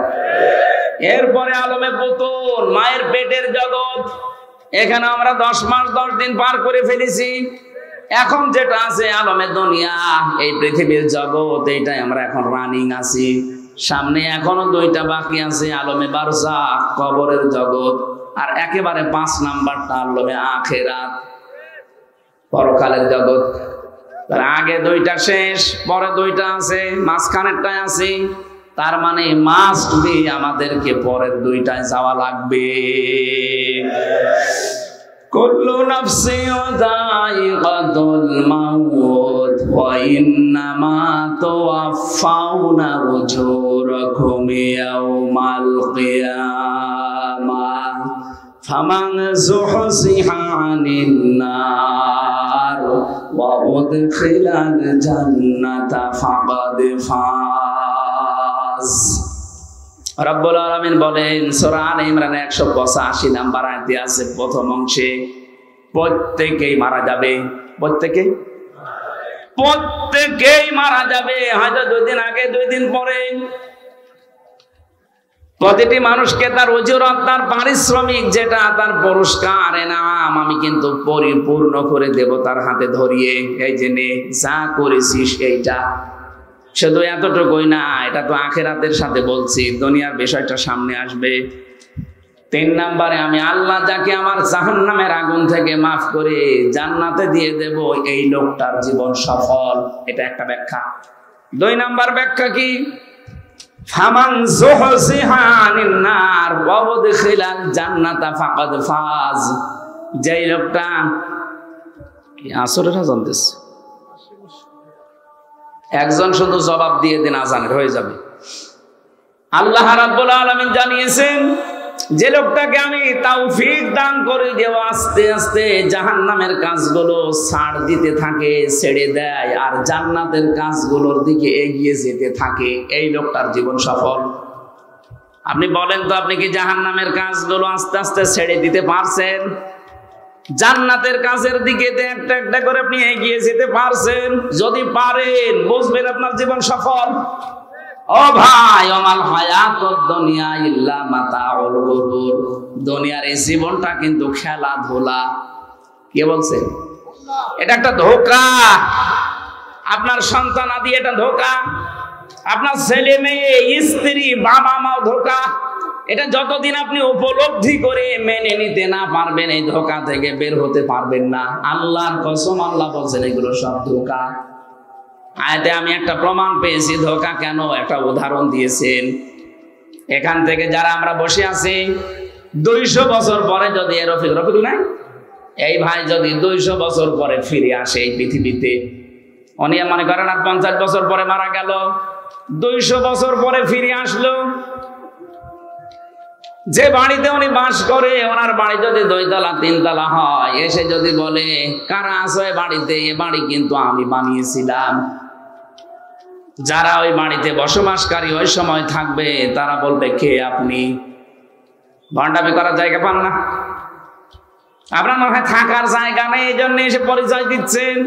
এরপরে আলমে বুতুন, মায়ের পেটের জগৎ, এখানে আমরা 10 মাস 10 দিন পার করে ফেলেছি। এখন যেটা আছে আলমে দুনিয়া, এই পৃথিবীর জগৎ, এইটাই আমরা এখন রানিং আছি। সামনে এখনো 2টা বাকি আছে, আলমে বারজাখ, কবরের জগৎ, আর একেবারে 5 নাম্বারটা আলমে আখিরাত, পরকালের জগৎ। তার আগে 2টা শেষ, পরে 2টা আছে, মাঝখানেরটাই আছে। তার মানে মাস্ট বি আমাদেরকে পরের 2টায় যাওয়া লাগবে। কুল্লু নাফসিন যায়িকাতুল মাউত ওয়া ইন্নামা তুওয়াফাউনা উজুরাকুম ইয়াওমাল কিয়ামাহ ফামান যুহজিহা আনিন নার ওয়া উদখিলাল জান্নাতা ফাকাদ ফাজ। রব্বুল আলামিন বলেন সূরা আলে ইমরানের 185 নাম্বার আয়াতে আছে, প্রথম অংশে, প্রত্যেকেই মারা যাবে। প্রত্যেকেই মারা যাবে, হয়তো 2 দিন আগে 2 দিন পরে। প্রতিটি মানুষকে তার উজুরত, তার পারিশ্রমিক, যেটা তার পুরস্কার, এনাম আমি কিন্তু পরিপূর্ণ করে দেব তার হাতে ধরিয়ে। এই যে নে, যা করেছিস এইটা। শুধু এতটুকুই না, এটা তো আখিরাতের সাথে বলছি, দুনিয়ার বিষয়টা সামনে আসবে। 3 নম্বরে আমি আল্লাহ যাকে আমার জাহান্নামের আগুন থেকে মাফ করে জান্নাতে দিয়ে দেব, এই লোকটার জীবন সফল। এটা একটা ব্যাখ্যা। 2 নম্বর ব্যাখ্যা কি? ফামান যুহজিহা আনিন নার ওয়া উদখিলাল জান্নাতা ফাকাদ ফাজ। যেই লোকটা, কি আসরের আজান দিচ্ছে? একজন শুধু জবাব দিয়ে দিন, আজানের হয়ে যাবে। আল্লাহ রাব্বুল আলামিন জানিয়েছেন, যে লোকটাকে আমি তৌফিক দান করে যে আস্তে আস্তে জাহান্নামের কাজগুলো ছাড় দিতে থাকে, ছেড়ে দেয়, আর জান্নাতের কাজগুলোর দিকে এগিয়ে যেতে থাকে, এই লোকটার জীবন সফল। আপনি বলেন তো, আপনি কি জাহান্নামের কাজগুলো আস্তে আস্তে ছেড়ে দিতে পারছেন? জান্নাতের কাজের দিকে একটা একটা করে আপনি এগিয়ে যেতে পারছেন? যদি পারেন, বুঝবেন আপনার জীবন সফল। ও ভাই, ওমাল হায়াতুদ দুনিয়া ইল্লা মাতাউল গুরুর। দুনিয়ার এই জীবনটা কিন্তু খেলাধুলা। কে বলছে? এটা একটা ধোঁকা। আপনার সন্তান আদি এটা ধোঁকা, আপনার ছেলে মেয়ে, স্ত্রী, বাবা মাও ধোঁকা। এটা যতদিন আপনি উপলব্ধি করে মেনে নিতে না পারবেন, এই ধোঁকা থেকে বের হতে পারবেন না। আল্লাহর কসম, আল্লাহ বলছেন এগুলো সব ধোঁকা। আয়াতে আমি একটা প্রমাণ পেয়েছি ধোঁকা কেন, একটা উদাহরণ দিয়েছেন। এখান থেকে যারা আমরা বসে আছি, 200 বছর পরে যদি রফিকুল নাই এই ভাই যদি 200 বছর পরে ফিরে আসে এই পৃথিবীতে, উনি মনে করেন আর 50 বছর পরে মারা গেল, 200 বছর পরে ফিরে আসলো, যে বাড়িতে উনি বাস করে ওনার বাড়ি যদি 2 তলা 3 তলা হয়, এসে যদি বলে কারা আছে বাড়িতে, এ বাড়ি কিন্তু আমি বানিয়েছিলাম, যারা ওই বাড়িতে বসবাসকারী ওই সময় থাকবে তারা বলবে কে আপনি? ভণ্ডামি করার জায়গা পান না? আপনার মনে হয় থাকার জায়গা নেই, এই জন্য এসে পরিচয় দিচ্ছেন।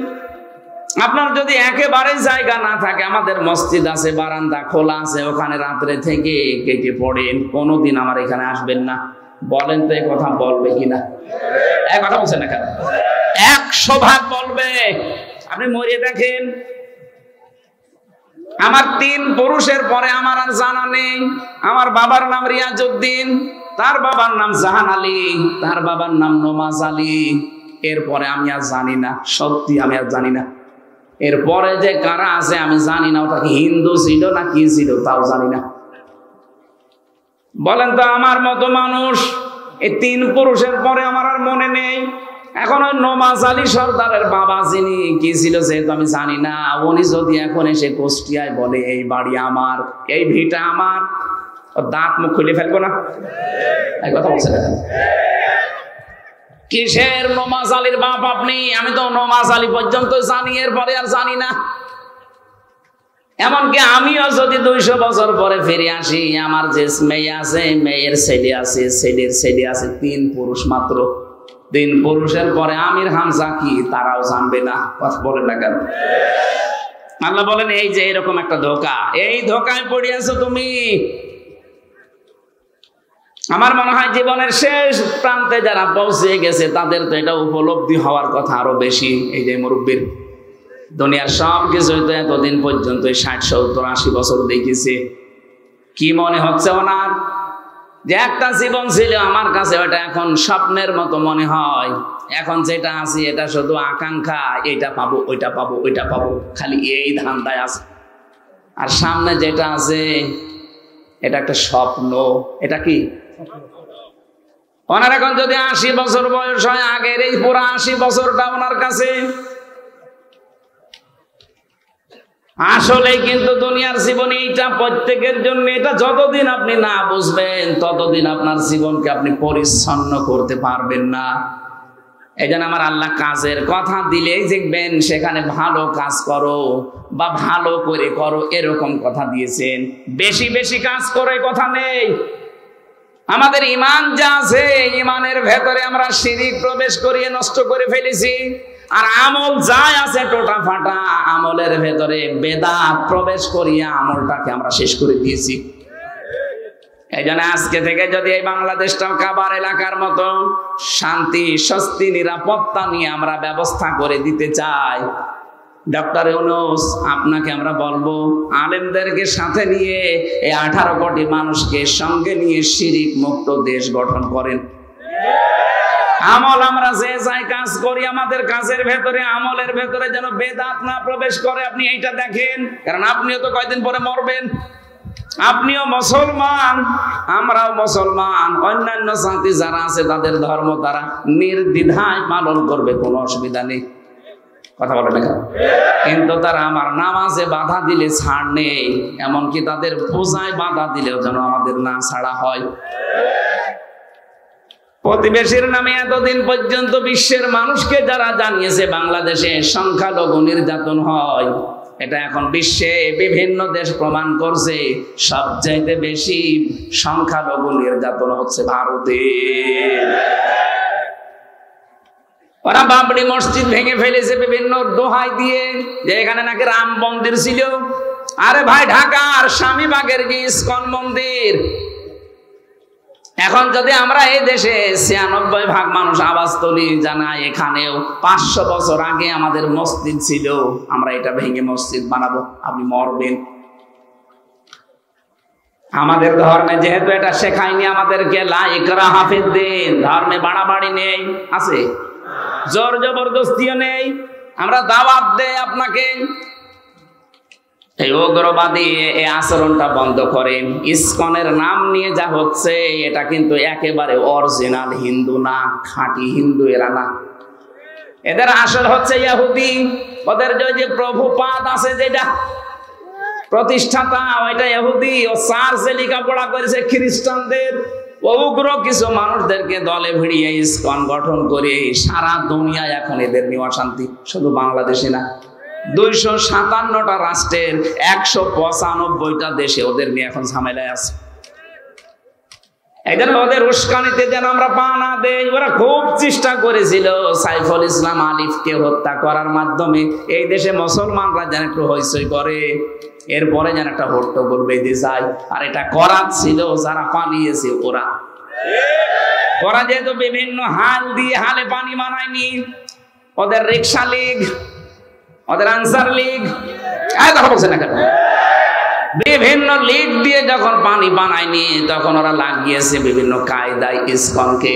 আপনার যদি একেবারে জায়গা না থাকে, আমাদের মসজিদ আছে, বারান্দা খোলা আছে, ওখানে রাত্রে থেকে কেটে পড়েন, কোনোদিন আমার এখানে আসবেন না। বলেন তো এই কথা বলবে কিনা? এক কথা বলছেন না কেন? 100 ভাগ বলবে। আপনি মরিয়ে দেখেন, আমার 3 পুরুষের পরে আমার আর জানা নেই। আমার বাবার নাম রিয়াজউদ্দিন, তার বাবার নাম জাহান আলী, তার বাবার নাম নমাজ আলী, এরপরে আমি আর জানি না, সত্যি আমি আর জানি না। এরপরে যে কারা আছে আমি জানি না, ওটা কি হিন্দু ছিল না কি ছিল তাও জানি না। বলেন তো আমার মতো মানুষ, এই 3 পুরুষের পরে আমার আর মনে নেই। এখন ওই নমাজ আলী সর্দারের বাবা যিনি কি ছিল সেহেতু আমি জানি না, উনি যদি এখন এসে কুষ্টিয়ায় বলে এই বাড়ি আমার, এই ভিটা আমার, দাঁত মুখ খুলে ফেলবো না? এই কথা বলছেন এখন? কিসের নমাজ আলীর বাপ আপনি? আমি তো নমাজ আলী পর্যন্ত জানি, এরপরে আর জানি না। এমনকি আমিও যদি 200 বছর পরে ফিরে আসি, আমার যে মেয়ে আছে, মেয়ের ছেলে আছে, ছেলের ছেলে আছে, 3 পুরুষ মাত্র। 3 পুরুষের পরে আমির হামজা কি তারাও জানবে না। কথা বলেন না কেন? আল্লাহ বলেন এই যে এরকম একটা ধোঁকা, এই ধোঁকায় পড়ে আছো তুমি। আমার মনে হয় জীবনের শেষ প্রান্তে যারা পৌঁছে গেছে তাদের তো এটা উপলব্ধি হওয়ার কথা আরো বেশি। এই যে মুরব্বীর, দুনিয়ার সব কিছু তো এতদিন পর্যন্ত 60, 70, 80 বছর দেখেছে, কি মনে হচ্ছে ওনার যে একটা জীবন ছিল আমার কাছে ওটা এখন স্বপ্নের মতো মনে হয়। এখন যেটা আছে এটা শুধু আকাঙ্ক্ষা, এটা পাবো, ওইটা পাবো, ওইটা পাবো, খালি এই ধান্দায় আছে। আর সামনে যেটা আছে এটা একটা স্বপ্ন। এটা কি? ওনার এখন যদি 80 বছর বয়স হয়, আগের এই পুরো 80 বছরটা ওনার কাছে আসলে কিন্তু দুনিয়ার জীবনে এটা প্রত্যেকের জন্য, এটা যতদিন আপনি না বুঝবেন ততদিন আপনার জীবনকে আপনি পরিচ্ছন্ন করতে পারবেন না। এই জন্য আমার আল্লাহ কাজের কথা দিলেই দেখবেন সেখানে ভালো কাজ করো বা ভালো করে করো এরকম কথা দিয়েছেন। বেশি বেশি কাজ করে কথা নেই। আমাদের ঈমান যা আছে, ঈমানের ভেতরে আমরা শিরক প্রবেশ করিয়ে নষ্ট করে ফেলেছি। আর আমল যাই আছে টোটা ফাটা, আমলের ভেতরে বেদাত প্রবেশ করিয়ে আমলটাকে আমরা শেষ করে দিয়েছি। এই জন্য আজকে থেকে যদি এই বাংলাদেশটাও কাবার এলাকার মতো শান্তি, স্বস্তি, নিরাপত্তা নিয়ে আমরা ব্যবস্থা করে দিতে চাই, ডক্টর ইউনূস আপনাকে আমরা বলবো আলেমদেরকে সাথে নিয়ে এই 18 কোটি মানুষকে সঙ্গে নিয়ে শিরক মুক্ত দেশ গঠন করেন। আমল আমরা যে যাই কাজ করি, আমাদের কাজের ভেতরে, আমলের ভেতরে যেন বেদাত না প্রবেশ করে। আপনি এইটা দেখেন, কারণ আপনিও তো কয়দিন পরে মরবেন। আপনিও মুসলমান, আমরাও মুসলমান, অন্যান্য জাতি যারা আছে তাদের ধর্ম তারা নির্দ্বিধায় পালন করবে, কোনো অসুবিধা নেই। কথা বলে না, কিন্তু তারা আমার নামাজে বাধা দিলে ছাড় নেই, এমনকি তাদের পূজায় বাধা দিলেও যেন আমাদের না ছাড়া হয়। প্রতিবেশীর নামে এতদিন পর্যন্ত বিশ্বের মানুষকে যারা জানিয়েছে বাংলাদেশে সংখ্যালঘু নির্যাতন হয়, এটা এখন বিশ্বে বিভিন্ন দেশ প্রমাণ করছে সবচাইতে বেশি সংখ্যালঘু নির্যাতন হচ্ছে ভারতে। ওরা বাবরি মসজিদ ভেঙে ফেলেছে বিভিন্ন দোহাই দিয়ে, যে এখানে নাকি রাম মন্দির ছিল। আরে ভাই, ঢাকার স্বামীবাগের কি ইস্কন মন্দির? এখন যদি আমরা এই দেশে 96% মানুষ আওয়াজ তুলি জানাই এখানেও 500 বছর আগে আমাদের মসজিদ ছিল, আমরা এটা ভেঙে মসজিদ বানাবো, আপনি মরবেন। আমাদের ধর্মে যেহেতু এটা শেখায়নি আমাদেরকে, লা ইকরাহা ফিদ্দীন, ধর্মে বাড়াবাড়ি নেই, আছে জোর জবরদস্তিও নেই। আমরা দাওয়াত দেই আপনাকে, এই উগ্রবাদী এই আচরণটা বন্ধ করেন। ইসকনের নাম নিয়ে যা হচ্ছে এটা কিন্তু একেবারে অরিজিনাল হিন্দু না, খাঁটি হিন্দু এরা না। এদের আসল হচ্ছে ইহুদি। ওদের যে প্রভুপাদ আছে যেটা প্রতিষ্ঠাতা, ওইটা ইহুদি। ও চার্চে লেখাপড়া করেছে খ্রিস্টানদের। উগ্র কিছু মানুষদেরকে দলে ভিড়িয়ে ইসকন গঠন করে সারা দুনিয়ায় এখন এদের নিয়ে অশান্তি। শুধু বাংলাদেশে না, 257টা রাষ্ট্রের 195টা দেশে ওদের নিয়ে এখন ঝামেলায় আছে। একজন ওদের উস্কানিতে যেন আমরা পা না দেই। ওরা খুব চেষ্টা করেছিল সাইফুল ইসলাম আলিফকে হত্যা করার মাধ্যমে এই দেশে মুসলমানরা যেন একটু হইচই করে, এরপরে যেন একটা হট্টগোল বেঁধে যায়। আর এটা করা ছিল যারা পালিয়েছে ওরা যেহেতু বিভিন্ন হাল দিয়ে হালে পানি বানায়নি। ওদের রিক্সা লীগ, ওদের আনসার লীগ, কথা বলছে না কেন, বিভিন্ন লীগ দিয়ে যখন পানি বানায়নি তখন ওরা লাগিয়েছে বিভিন্ন কায়দায় ইসকনকে।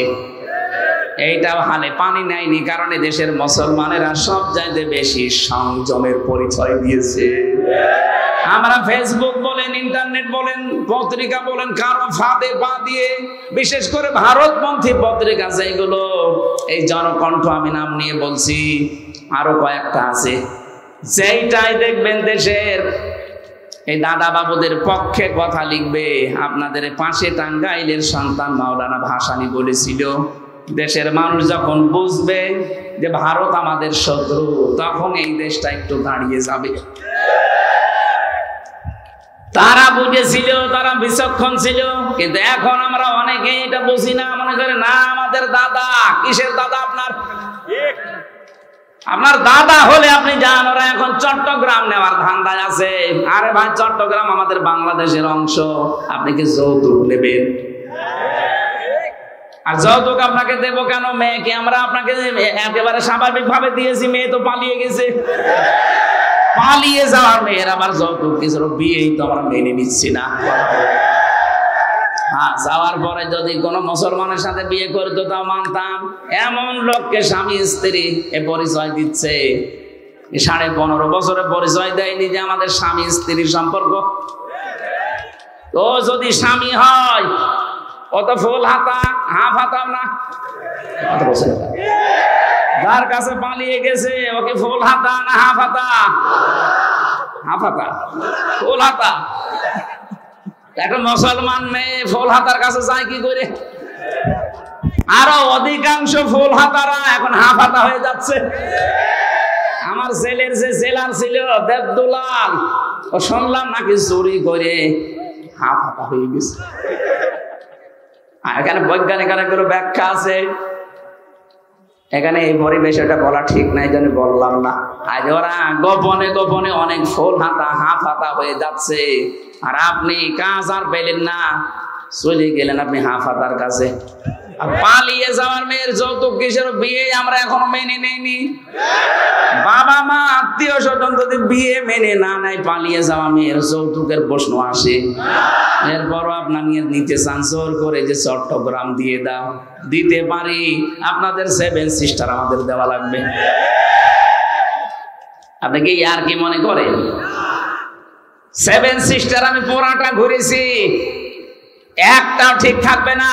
এইটাও হালে পানি নেয়নি, কারণ দেশের মুসলমানেরা সব চাইতে বেশি সংযমের পরিচয় দিয়েছে। আমরা ফেসবুক বলেন, ইন্টারনেট বলেন, পত্রিকা বলেন, কারো ফাঁদে পা দিয়ে, বিশেষ করে ভারতপন্থী পত্রিকা যেগুলো, এই জনকণ্ঠ আমি নাম নিয়ে বলছি, আরো কয়েকটা আছে, যেইটাই দেখবেন দেশের এই দাদা বাবুদের পক্ষে কথা লিখবে। আপনাদের পাশে টাঙ্গাইলের সন্তান মাওলানা ভাসানী বলেছিল, দেশের মানুষ যখন বুঝবে যে ভারত আমাদের শত্রু, তখন এই দেশটা একটু দাঁড়িয়ে যাবে। তারা বুঝেছিল, তারা বিচক্ষণ ছিল। কিন্তু এখন আমরা অনেকে এটা বুঝি না, মনে করে না আমাদের দাদা। কিসের দাদা আপনার? আপনার দাদা হলে আপনি যান, ওরা এখন চট্টগ্রাম নেওয়ার ধান্দায় আছে। আরে ভাই, চট্টগ্রাম আমাদের বাংলাদেশের অংশ, আপনি কি যৌতুক নেবেন? আর যৌতুক আপনাকে দেবো কেন? মেয়েকে আমরা আপনাকে একেবারে স্বাভাবিক ভাবে দিয়েছি, মেয়ে তো পালিয়ে গেছে। পালিয়ে যাওয়ার মেয়ের আবার যৌতুক কিছু বিয়েই তো আমরা মেনে নিচ্ছি না। হ্যাঁ, যাওয়ার পরে যদি কোনো মুসলমানের সাথে বিয়ে করতো তাও মানতাম। এমন লোককে স্বামী স্ত্রী এ পরিচয় দিচ্ছে, 15.5 বছরে পরিচয় দেয়নি যে আমাদের স্বামী স্ত্রীর সম্পর্ক। ও যদি স্বামী হয়, ও তো ফুল হাতা হাফ হাতাম না। যার কাছে পালিয়ে গেছে ওকে ফুল হাতা না হাফ হাতা? হাফ হাতা, ফুল হাতা। একটা মুসলমান মেয়ে ফুল হাতার কাছে যায় কি করে? আরো অধিকাংশ ফুল হাতারা এখন হাফ হাতা হয়ে যাচ্ছে। আমার ছেলের যে জেলার ছিল দেবদুলাল, ও শুনলাম নাকি চুরি করে হাফ হাতা হয়ে গেছে। এখানে বৈজ্ঞানিক অনেকগুলো ব্যাখ্যা আছে, এখানে এই পরিবেশটা বলা ঠিক নাই, জন্য বললাম না। আজ ওরা গোপনে গোপনে অনেক ফুল হাতা হাফ হাতা হয়ে যাচ্ছে, আর আপনি কাজ আর পেলেন না, চলে গেলেন আপনি হাফ হাতার কাছে। আর পালিয়ে যাওয়ার মেয়ের যৌতুক কিসের? বিয়ে আমরা এখনো মেনে নেইনি। বাবা মা আত্মীয় স্বজন যদি বিয়ে মেনে না নেয়, পালিয়ে যাওয়া মেয়ের যৌতুকের প্রশ্ন আসে। এরপরও আপনার নিতে চান জোর করে যে চট্টগ্রাম দিয়ে দাও, দিতে পারি। আপনাদের 7 সিস্টার আমাদের দেওয়া লাগবে। আপনি কি আর কি মনে করেন? 7 সিস্টার আমি পুরাটা ঘুরেছি, একটাও ঠিক থাকবে না।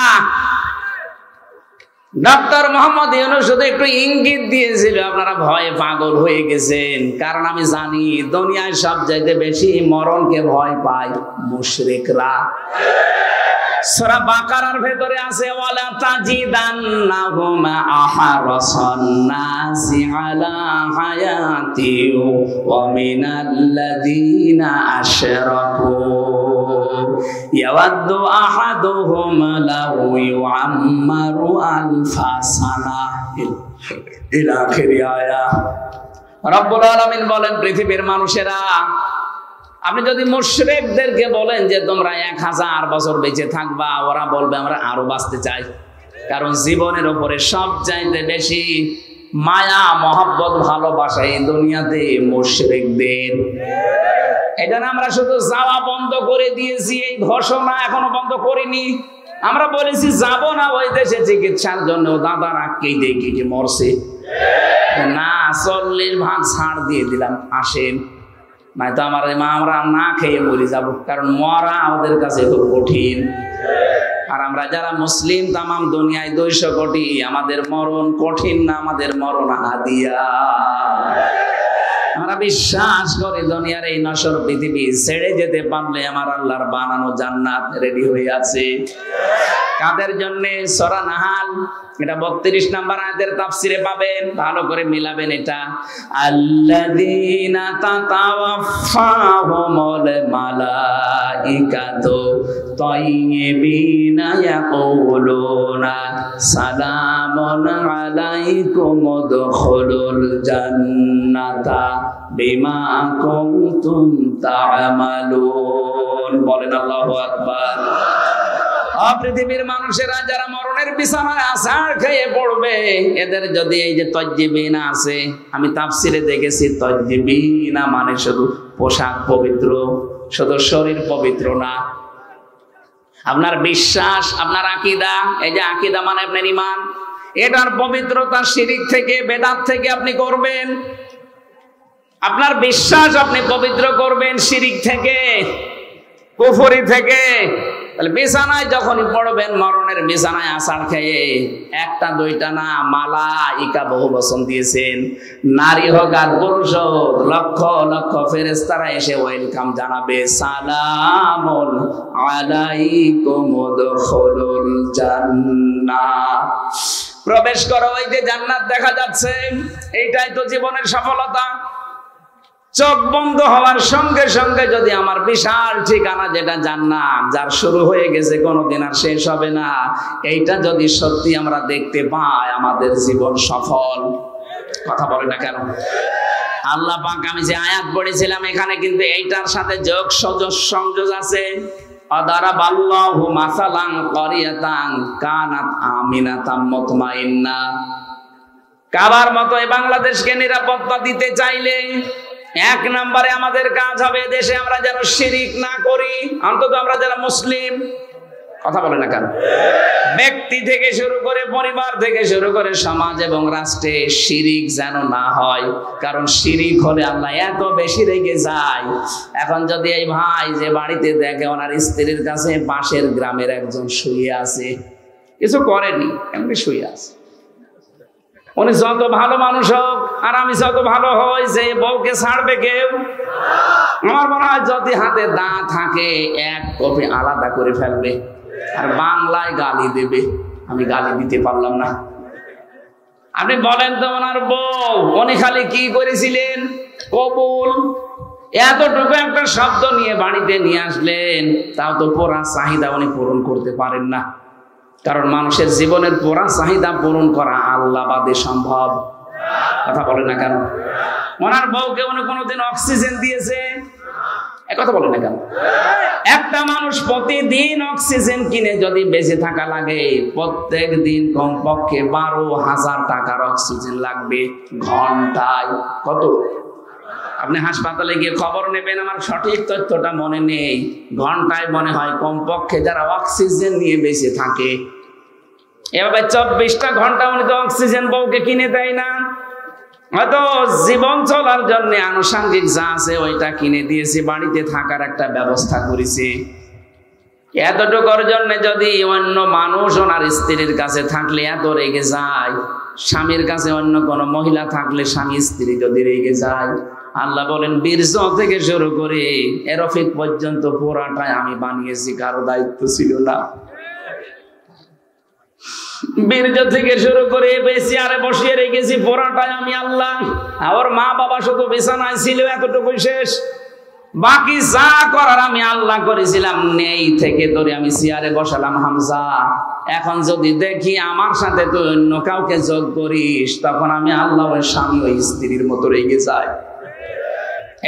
ডক্টর মোহাম্মদ ইউনূস শুধু একটু ইঙ্গিত দিয়েছিল, আপনারা ভয়ে পাগল হয়ে গেছেন। কারণ আমি জানি দুনিয়ায় সব চাইতে বেশি মরণকে ভয় পায় মুশরিকরা। সূরা বাকারার ভেতরে আছে, ওয়ালা তাজিদান্নাহুম আহরাসান নাসি আলা হায়াতি ওয়া মিনাল্লাযীনা আশরাকু ইয়াওয়াদ্দু আহাদুহুম লাউ ইউআম্মারু আলফা সানা ইলা আখির আয়া। রব্বুল আলামিন বলেন, পৃথিবীর মানুষেরা, আপনি যদি মুশরিকদেরকে বলেন যে তোমরা 1000 বছর বেঁচে থাকবা, ওরা বলবে আমরা আরো বাঁচতে চাই। কারণ জীবনের উপরে সবচাইতে বেশি মায়া মহব্বত ভালোবাসা এই দুনিয়াতে মুশরিকদের। এটা আমরা শুধু যাওয়া বন্ধ করে দিয়েছি, এই ঘোষণা এখনো বন্ধ করিনি। আমরা বলেছি যাব না ওই দেশে চিকিৎসার জন্য, দাদার আঁককেই দেখি যে মরছে না, 40 ভাগ ছাড় দিয়ে দিলাম, আসেন। নাই তো আমরা না খেয়ে মরে যাব, কারণ মরা আমাদের কাছে খুব কঠিন। আর আমরা যারা মুসলিম তামাম দুনিয়ায় 200 কোটি, আমাদের মরণ কঠিন না, আমাদের মরণ হাদিয়া। আমরা বিশ্বাস করি দুনিয়ার এই নশ্বর পৃথিবী ছেড়ে যেতে পারলে আমার আল্লাহর বানানো জান্নাত রেডি হয়ে আছে। কাদের জন্য? সূরা নাহাল, এটা 32 নম্বর আয়াতের তাফসিরে পাবেন, ভালো করে মিলাবেন এটা। আল্লাযীনা তাতাওয়াফাহুমুল মালাইকাতু তাইয়্যিবিনা ইয়াকুলুনা সালামুন আলাইকুম উদখুলুল জান্নাতা বিমা কুনতুম তা'মালুন। বলেন আল্লাহু আকবার। পৃথিবীর মানুষেরা যারা মরণের বিছানায় আছাড় খেয়ে পড়বে, এদের যদি এই যে তাইয়্যিবিনা আছে, আমি তাফসিরে দেখেছি তাইয়্যিবিনা মানে শুধু পোশাক পবিত্র, শুধু শরীর পবিত্র না, আপনার বিশ্বাস, আপনার আকীদা, এই যে আকীদা মানে আপনার ঈমান, এটার পবিত্রতা শিরক থেকে, বেদাত থেকে আপনি করবেন। আপনার বিশ্বাস আপনি পবিত্র করবেন শিরক থেকে, কুফরি থেকে। তাহলে বিছানায় যখনই পড়বেন, মরণের বিছানায় আছাড় খেয়ে, একটা দুইটা না, মালাইকা বহু বচন দিয়েছেন, নারী হোক আর পুরুষ হোক, লক্ষ লক্ষ ফেরেশতারা এসে ওয়েলকাম জানাবে, সালামুন আলাইকুম উদখুলুল জান্নাহ। প্রবেশ করো, ওই যে জান্নাত দেখা যাচ্ছে, এইটাই তো জীবনের সফলতা। চোখ বন্ধ হওয়ার সঙ্গে সঙ্গে যদি আমার বিশাল ঠিকানা যেটা জান্নাত, যার শুরু হয়ে গেছে কোনোদিন আর শেষ হবে না, এইটা যদি সত্যি আমরা দেখতে পাই, আমাদের জীবন সফল। কথা বলে না কেন? আল্লাহ পাক, আমি যে আয়াত পড়েছিলাম এখানে কিন্তু এইটার সাথে যোগ সংযোগ আছে। আদারাবাল্লাহু মাসালান ক্বরিয়াতান কানাত আমিনাতাম মুতমাইন্না। কাবার মতো এই বাংলাদেশকে নিরাপত্তা দিতে চাইলে 1 নম্বরে আমাদের কাজ হবে, দেশে আমরা যেন শিরিক না করি, অন্তত আমরা যারা মুসলিম। কথা বলে না কেন? ব্যক্তি থেকে শুরু করে, পরিবার থেকে শুরু করে, সমাজ এবং রাষ্ট্রে শিরিক যেন না হয়, কারণ শিরিক হলে আল্লাহ এত বেশি রেগে যায়। এখন যদি এই ভাই যে বাড়িতে দেখে ওনার স্ত্রীর কাছে পাশের গ্রামের একজন শুয়ে আছে, কিছু করেনি, এমনি শুয়ে আছে, উনি যত ভালো মানুষ হোক আর আমি যত ভালো হই, যে বউকে ছাড়বে কেউ? আমার মনে হয় যদি হাতে দাঁত থাকে 1 কপি আলাদা করে ফেলবে, আর বাংলায় গালি দেবে। আমি গালি দিতে পারলাম না। আপনি বলেন তো, ওনার বউ উনি খালি কি করেছিলেন? কবুল। এতটুকু একটা শব্দ নিয়ে বাড়িতে নিয়ে আসলেন, তাও তো পুরা চাহিদা উনি পূরণ করতে পারেন না, কারণ মানুষের জীবনের পুরা চাহিদা পূরণ করা আল্লাহ বাদে সম্ভব। কথা বলে না কেন? ওনার বউকে উনি কোনোদিন অক্সিজেন দিয়েছে? কথা বলে না কেন? একটা মানুষ প্রতিদিন অক্সিজেন কিনে যদি বেঁচে থাকা লাগে, প্রত্যেক দিন কমপক্ষে 12,000 টাকার অক্সিজেন লাগবে ঘন্টায়। কত? আপনি হাসপাতালে গিয়ে খবর নেবেন, আমার সঠিক তথ্যটা মনে নেই, ঘন্টায় মনে হয় কমপক্ষে যারা অক্সিজেন নিয়ে বেঁচে থাকে, এভাবে 24টা ঘন্টা উনি তো অক্সিজেন বউকে কিনে দেয় না। হয়তো জীবন চলার জন্য আনুষঙ্গিক যা আছে ওইটা কিনে দিয়েছে, বাড়িতে থাকার একটা ব্যবস্থা করেছে। এতটুকুর জন্য যদি অন্য মানুষ ওনার স্ত্রীর কাছে থাকলে এত রেগে যায়, স্বামীর কাছে অন্য কোনো মহিলা থাকলে স্বামী স্ত্রী যদি রেগে যায়, আল্লাহ বলেন বীর্য থেকে শুরু করে এরফিক পর্যন্ত পুরাটাই আমি বানিয়েছি, কারো দায়িত্ব ছিল না। বীর্য থেকে শুরু করে চেয়ারে বসিয়ে রেখেছি, পুরাটাই আমি আল্লাহ। আর মা বাবা শুধু বিছানায় ছিল, এতটুকুই শেষ। বাকি যা করার আমি আল্লাহ করেছিলাম। নেই থেকে ধরে আমি চেয়ারে বসালাম হামজা। এখন যদি দেখি আমার সাথে তো অন্য কাউকে যোগ করিস, তখন আমি আল্লাহ ওই স্বামী ওই স্ত্রীর মতো রেগে যাই।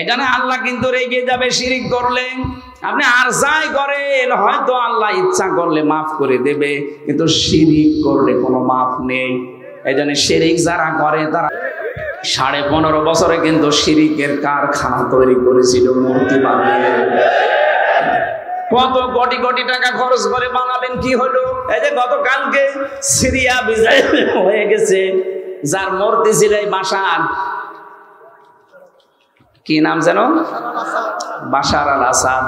এটা না, আল্লাহ কিন্তু রেগে যাবে শিরিক করলে। আপনি আর যাই করেন, হয়তো আল্লাহ ইচ্ছা করলে মাফ করে দেবে, কিন্তু শিরিক করলে কোনো মাফ নেই। এই জন্য শিরিক যারা করে তারা 15.5 বছরে কিন্তু শিরিকের কারখানা তৈরি করেছিল, মূর্তি বানিয়ে। কত কোটি কোটি টাকা খরচ করে বানালেন, কি হলো? এই যে গতকালকে সিরিয়া বিজয় হয়ে গেছে, যার মূর্তি ছিল এই বাসার, কি নাম যেন, বাশার আল আসাদ।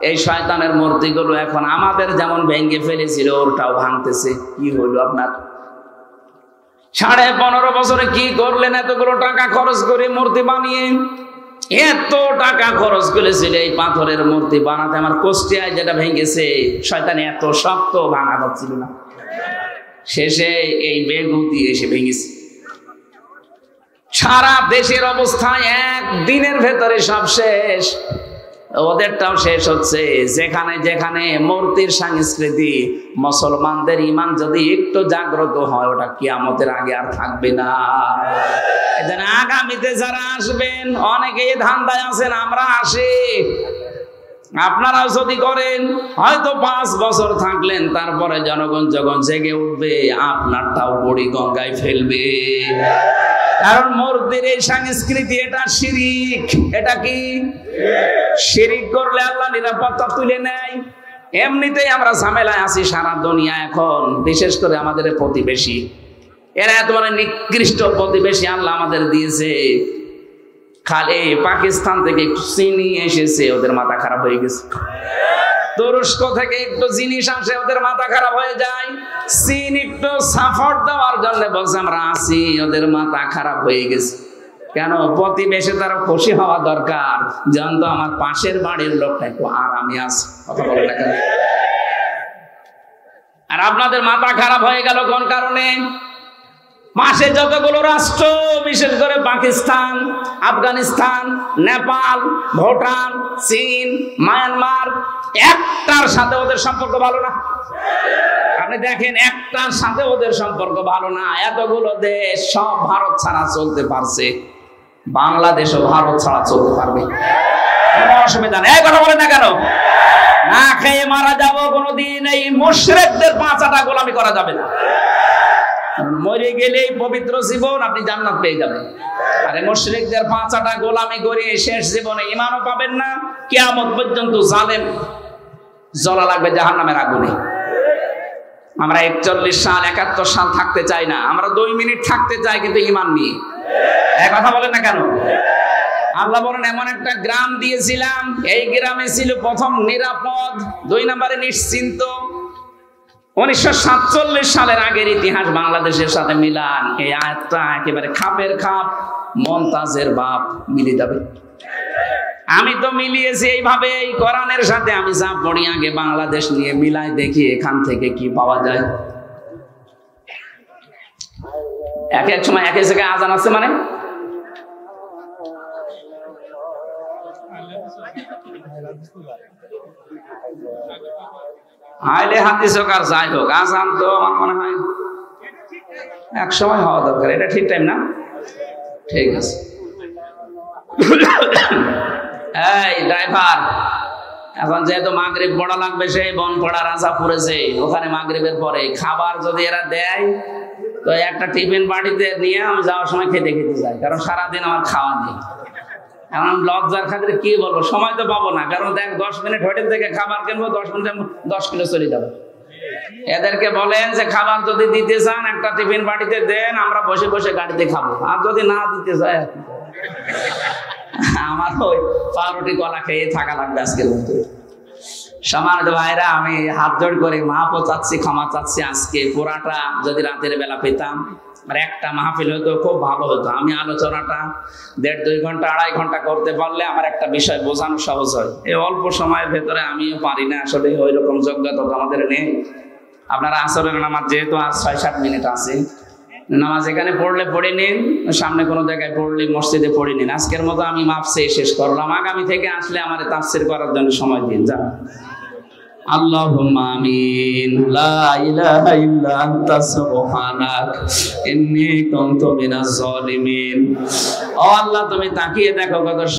এই শয়তানের মূর্তিগুলো এখন আমাদের যেমন ভেঙে ফেলেছিল ওরটাও ভাঙতেছে। কি হলো আপনার? 15.5 বছরে কি করলেন? এতগুলো টাকা খরচ করে মূর্তি বানিয়ে, এত টাকা খরচ করেছিল এই পাথরের মূর্তি বানাতে। আমার কোষ্টিয়ায় যেটা ভেঙেছে, শয়তান এত শক্ত ভাঙা যাচ্ছিল না, শেষে এই বেগু দিয়ে এসে ভেঙেছে। সারা দেশের অবস্থা একদিনের ভেতরে সব শেষ, ওদেরটাও শেষ হচ্ছে। যেখানে যেখানে মূর্তির সংস্কৃতি, মুসলমানদের ঈমান যদি একটু জাগ্রত হয়, ওটা কিয়ামতের আগে আর থাকবে না। এজন্য আগামীতে যারা আসবেন, অনেকেই ধান্দায় আছেন আমরা আসি, আপনারাও যদি করেন হয়তো 5 বছর থাকলেন, তারপরে জনগণ যখন জেগে উঠবে আপনারটাও বুড়ি গঙ্গায় ফেলবে। কারণ মূর্তির এই সংস্কৃতি, এটা শিরিক। এটা কি শিরিক? করলে আল্লাহ নিরাপত্তা তুলে নেয়। এমনিতেই আমরা ঝামেলায় আছি সারা দুনিয়া এখন, বিশেষ করে আমাদের প্রতিবেশী। এরা এত মানে নিকৃষ্ট প্রতিবেশী আল্লাহ আমাদের দিয়েছে। খালি পাকিস্তান থেকে একটু চিনি এসেছে, ওদের মাথা খারাপ হয়ে গেছে। তুরস্ক থেকে একটু জিনিস আসে, ওদের মাথা খারাপ হয়ে যায়। চীন একটু সাপোর্ট দেওয়ার জন্য বলছে আমরা আছি, ওদের মাথা খারাপ হয়ে গেছে। কেন? প্রতিবেশী তারা খুশি হওয়া দরকার, যেন তো আমার পাশের বাড়ির লোকটা একটু আরামে আছে। কথা বলে না কেন? আর আপনাদের মাথা খারাপ হয়ে গেল কোন কারণে? পাশে যতগুলো রাষ্ট্র, বিশেষ করে পাকিস্তান, আফগানিস্তান, নেপাল, ভুটান, চীন, মায়ানমার, একটার সাথে ওদের সম্পর্ক ভালো না। আপনি দেখেন, একটার সাথে ওদের সম্পর্ক ভালো না। এতগুলো দেশ সব ভারত ছাড়া চলতে পারছে, বাংলাদেশও ভারত ছাড়া চলতে পারবে, কোনো অসুবিধা নেই। কথা বলে না কেন? না খেয়ে মারা যাবো কোনোদিন, এই মুশরিকদের 5 আটা গোলামি করা যাবে না। মরে গেলেই পবিত্র জীবন, আপনি জান্নাত পেয়ে যাবেন। আরে মুশরিকদের 5 আটা গোলামি করে শেষ জীবনে ঈমানও পাবেন না, কিয়ামত পর্যন্ত জালেম জ্বলা লাগবে জাহান্নামের আগুনে। আমরা 41 সাল 71 সাল থাকতে চাই না, আমরা 2 মিনিট থাকতে চাই, কিন্তু ঈমান নিয়ে। এই কথা বলেন না কেন? আল্লাহ বলেন এমন একটা গ্রাম দিয়েছিলাম, এই গ্রামে ছিল প্রথম নিরাপদ, 2 নম্বরে নিশ্চিন্ত। 1947 সালের আগের ইতিহাস বাংলাদেশের সাথে মিলান, এই আয়াতটা একেবারে খাপের খাপ, মমতাজের বাপ মিলে যাবে। আমি তো মিলিয়েছি এইভাবে, এই কোরআনের সাথে আমি যা পড়ি আগে বাংলাদেশ নিয়ে মিলাই দেখি এখান থেকে কি পাওয়া যায়। এক এক সময় এক এক জায়গায় আজান আছে, মানে আইলে হাদিস হোক আর যাই হোক, আজান তো আমার মনে হয় এক সময় হওয়া দরকার। এটা ঠিক টাইম না? ঠিক আছে। এই ড্রাইভার, এখন যেহেতু মাগরিব পড়া লাগবে, সেই বনপাড়া রাজা পড়েছে, ওখানে মাগরিবের পরে খাবার যদি এরা দেয় তো একটা টিফিন বাড়িতে নিয়ে আমি যাওয়ার সময় খেতে খেতে যাই, কারণ সারাদিন আমার খাওয়া নেই। এখন লজ্জার খাতিরে কি বলবো, সময় তো পাবো না, কারণ দেখ 10 মিনিট হোটেল থেকে খাবার কিনবো, 10 মিনিটে 10 কিলো চলে যাবে। এদেরকে বলেন যে খাবার যদি দিতে চান একটা টিফিন বাড়িতে দেন, আমরা বসে বসে গাড়িতে খাবো। আর যদি না দিতে চায়, আমার ওই পাউরুটি কলা খেয়ে থাকা লাগবে আজকের মতো। সম্মানিত ভাইরা, আমি হাত জোড় করে মাফও চাচ্ছি, ক্ষমা চাচ্ছি। আজকে পুরাটা যদি রাতের বেলা পেতাম, একটা মাহফিল হতো, খুব ভালো হতো। আমি আলোচনাটা 1.5-2 ঘন্টা 2.5 ঘন্টা করতে পারলে আমার একটা বিষয় বোঝানো সহজ হয়। এই অল্প সময়ের ভেতরে আমিও পারি না, আসলে ওই রকম যোগ্যতা আমাদের নেই। আপনারা আসরের নামাজ যেহেতু আজ 6-7 মিনিট আছে, নামাজ এখানে পড়লে পড়ে নিন, সামনে কোনো জায়গায় পড়লে মসজিদে পড়ে নিন। আজকের মতো আমি মাপসে শেষ করলাম, আগামী থেকে আসলে আমার তাফসীর করার জন্য সময় দিন। যা আল্লাহুম্মা আমিন। লা ইলাহা ইল্লা আনতা সুবহানাক ইন্নী কুনতু মিনাজ জালিমিন। ও আল্লাহ, তুমি তাকিয়ে দেখো কত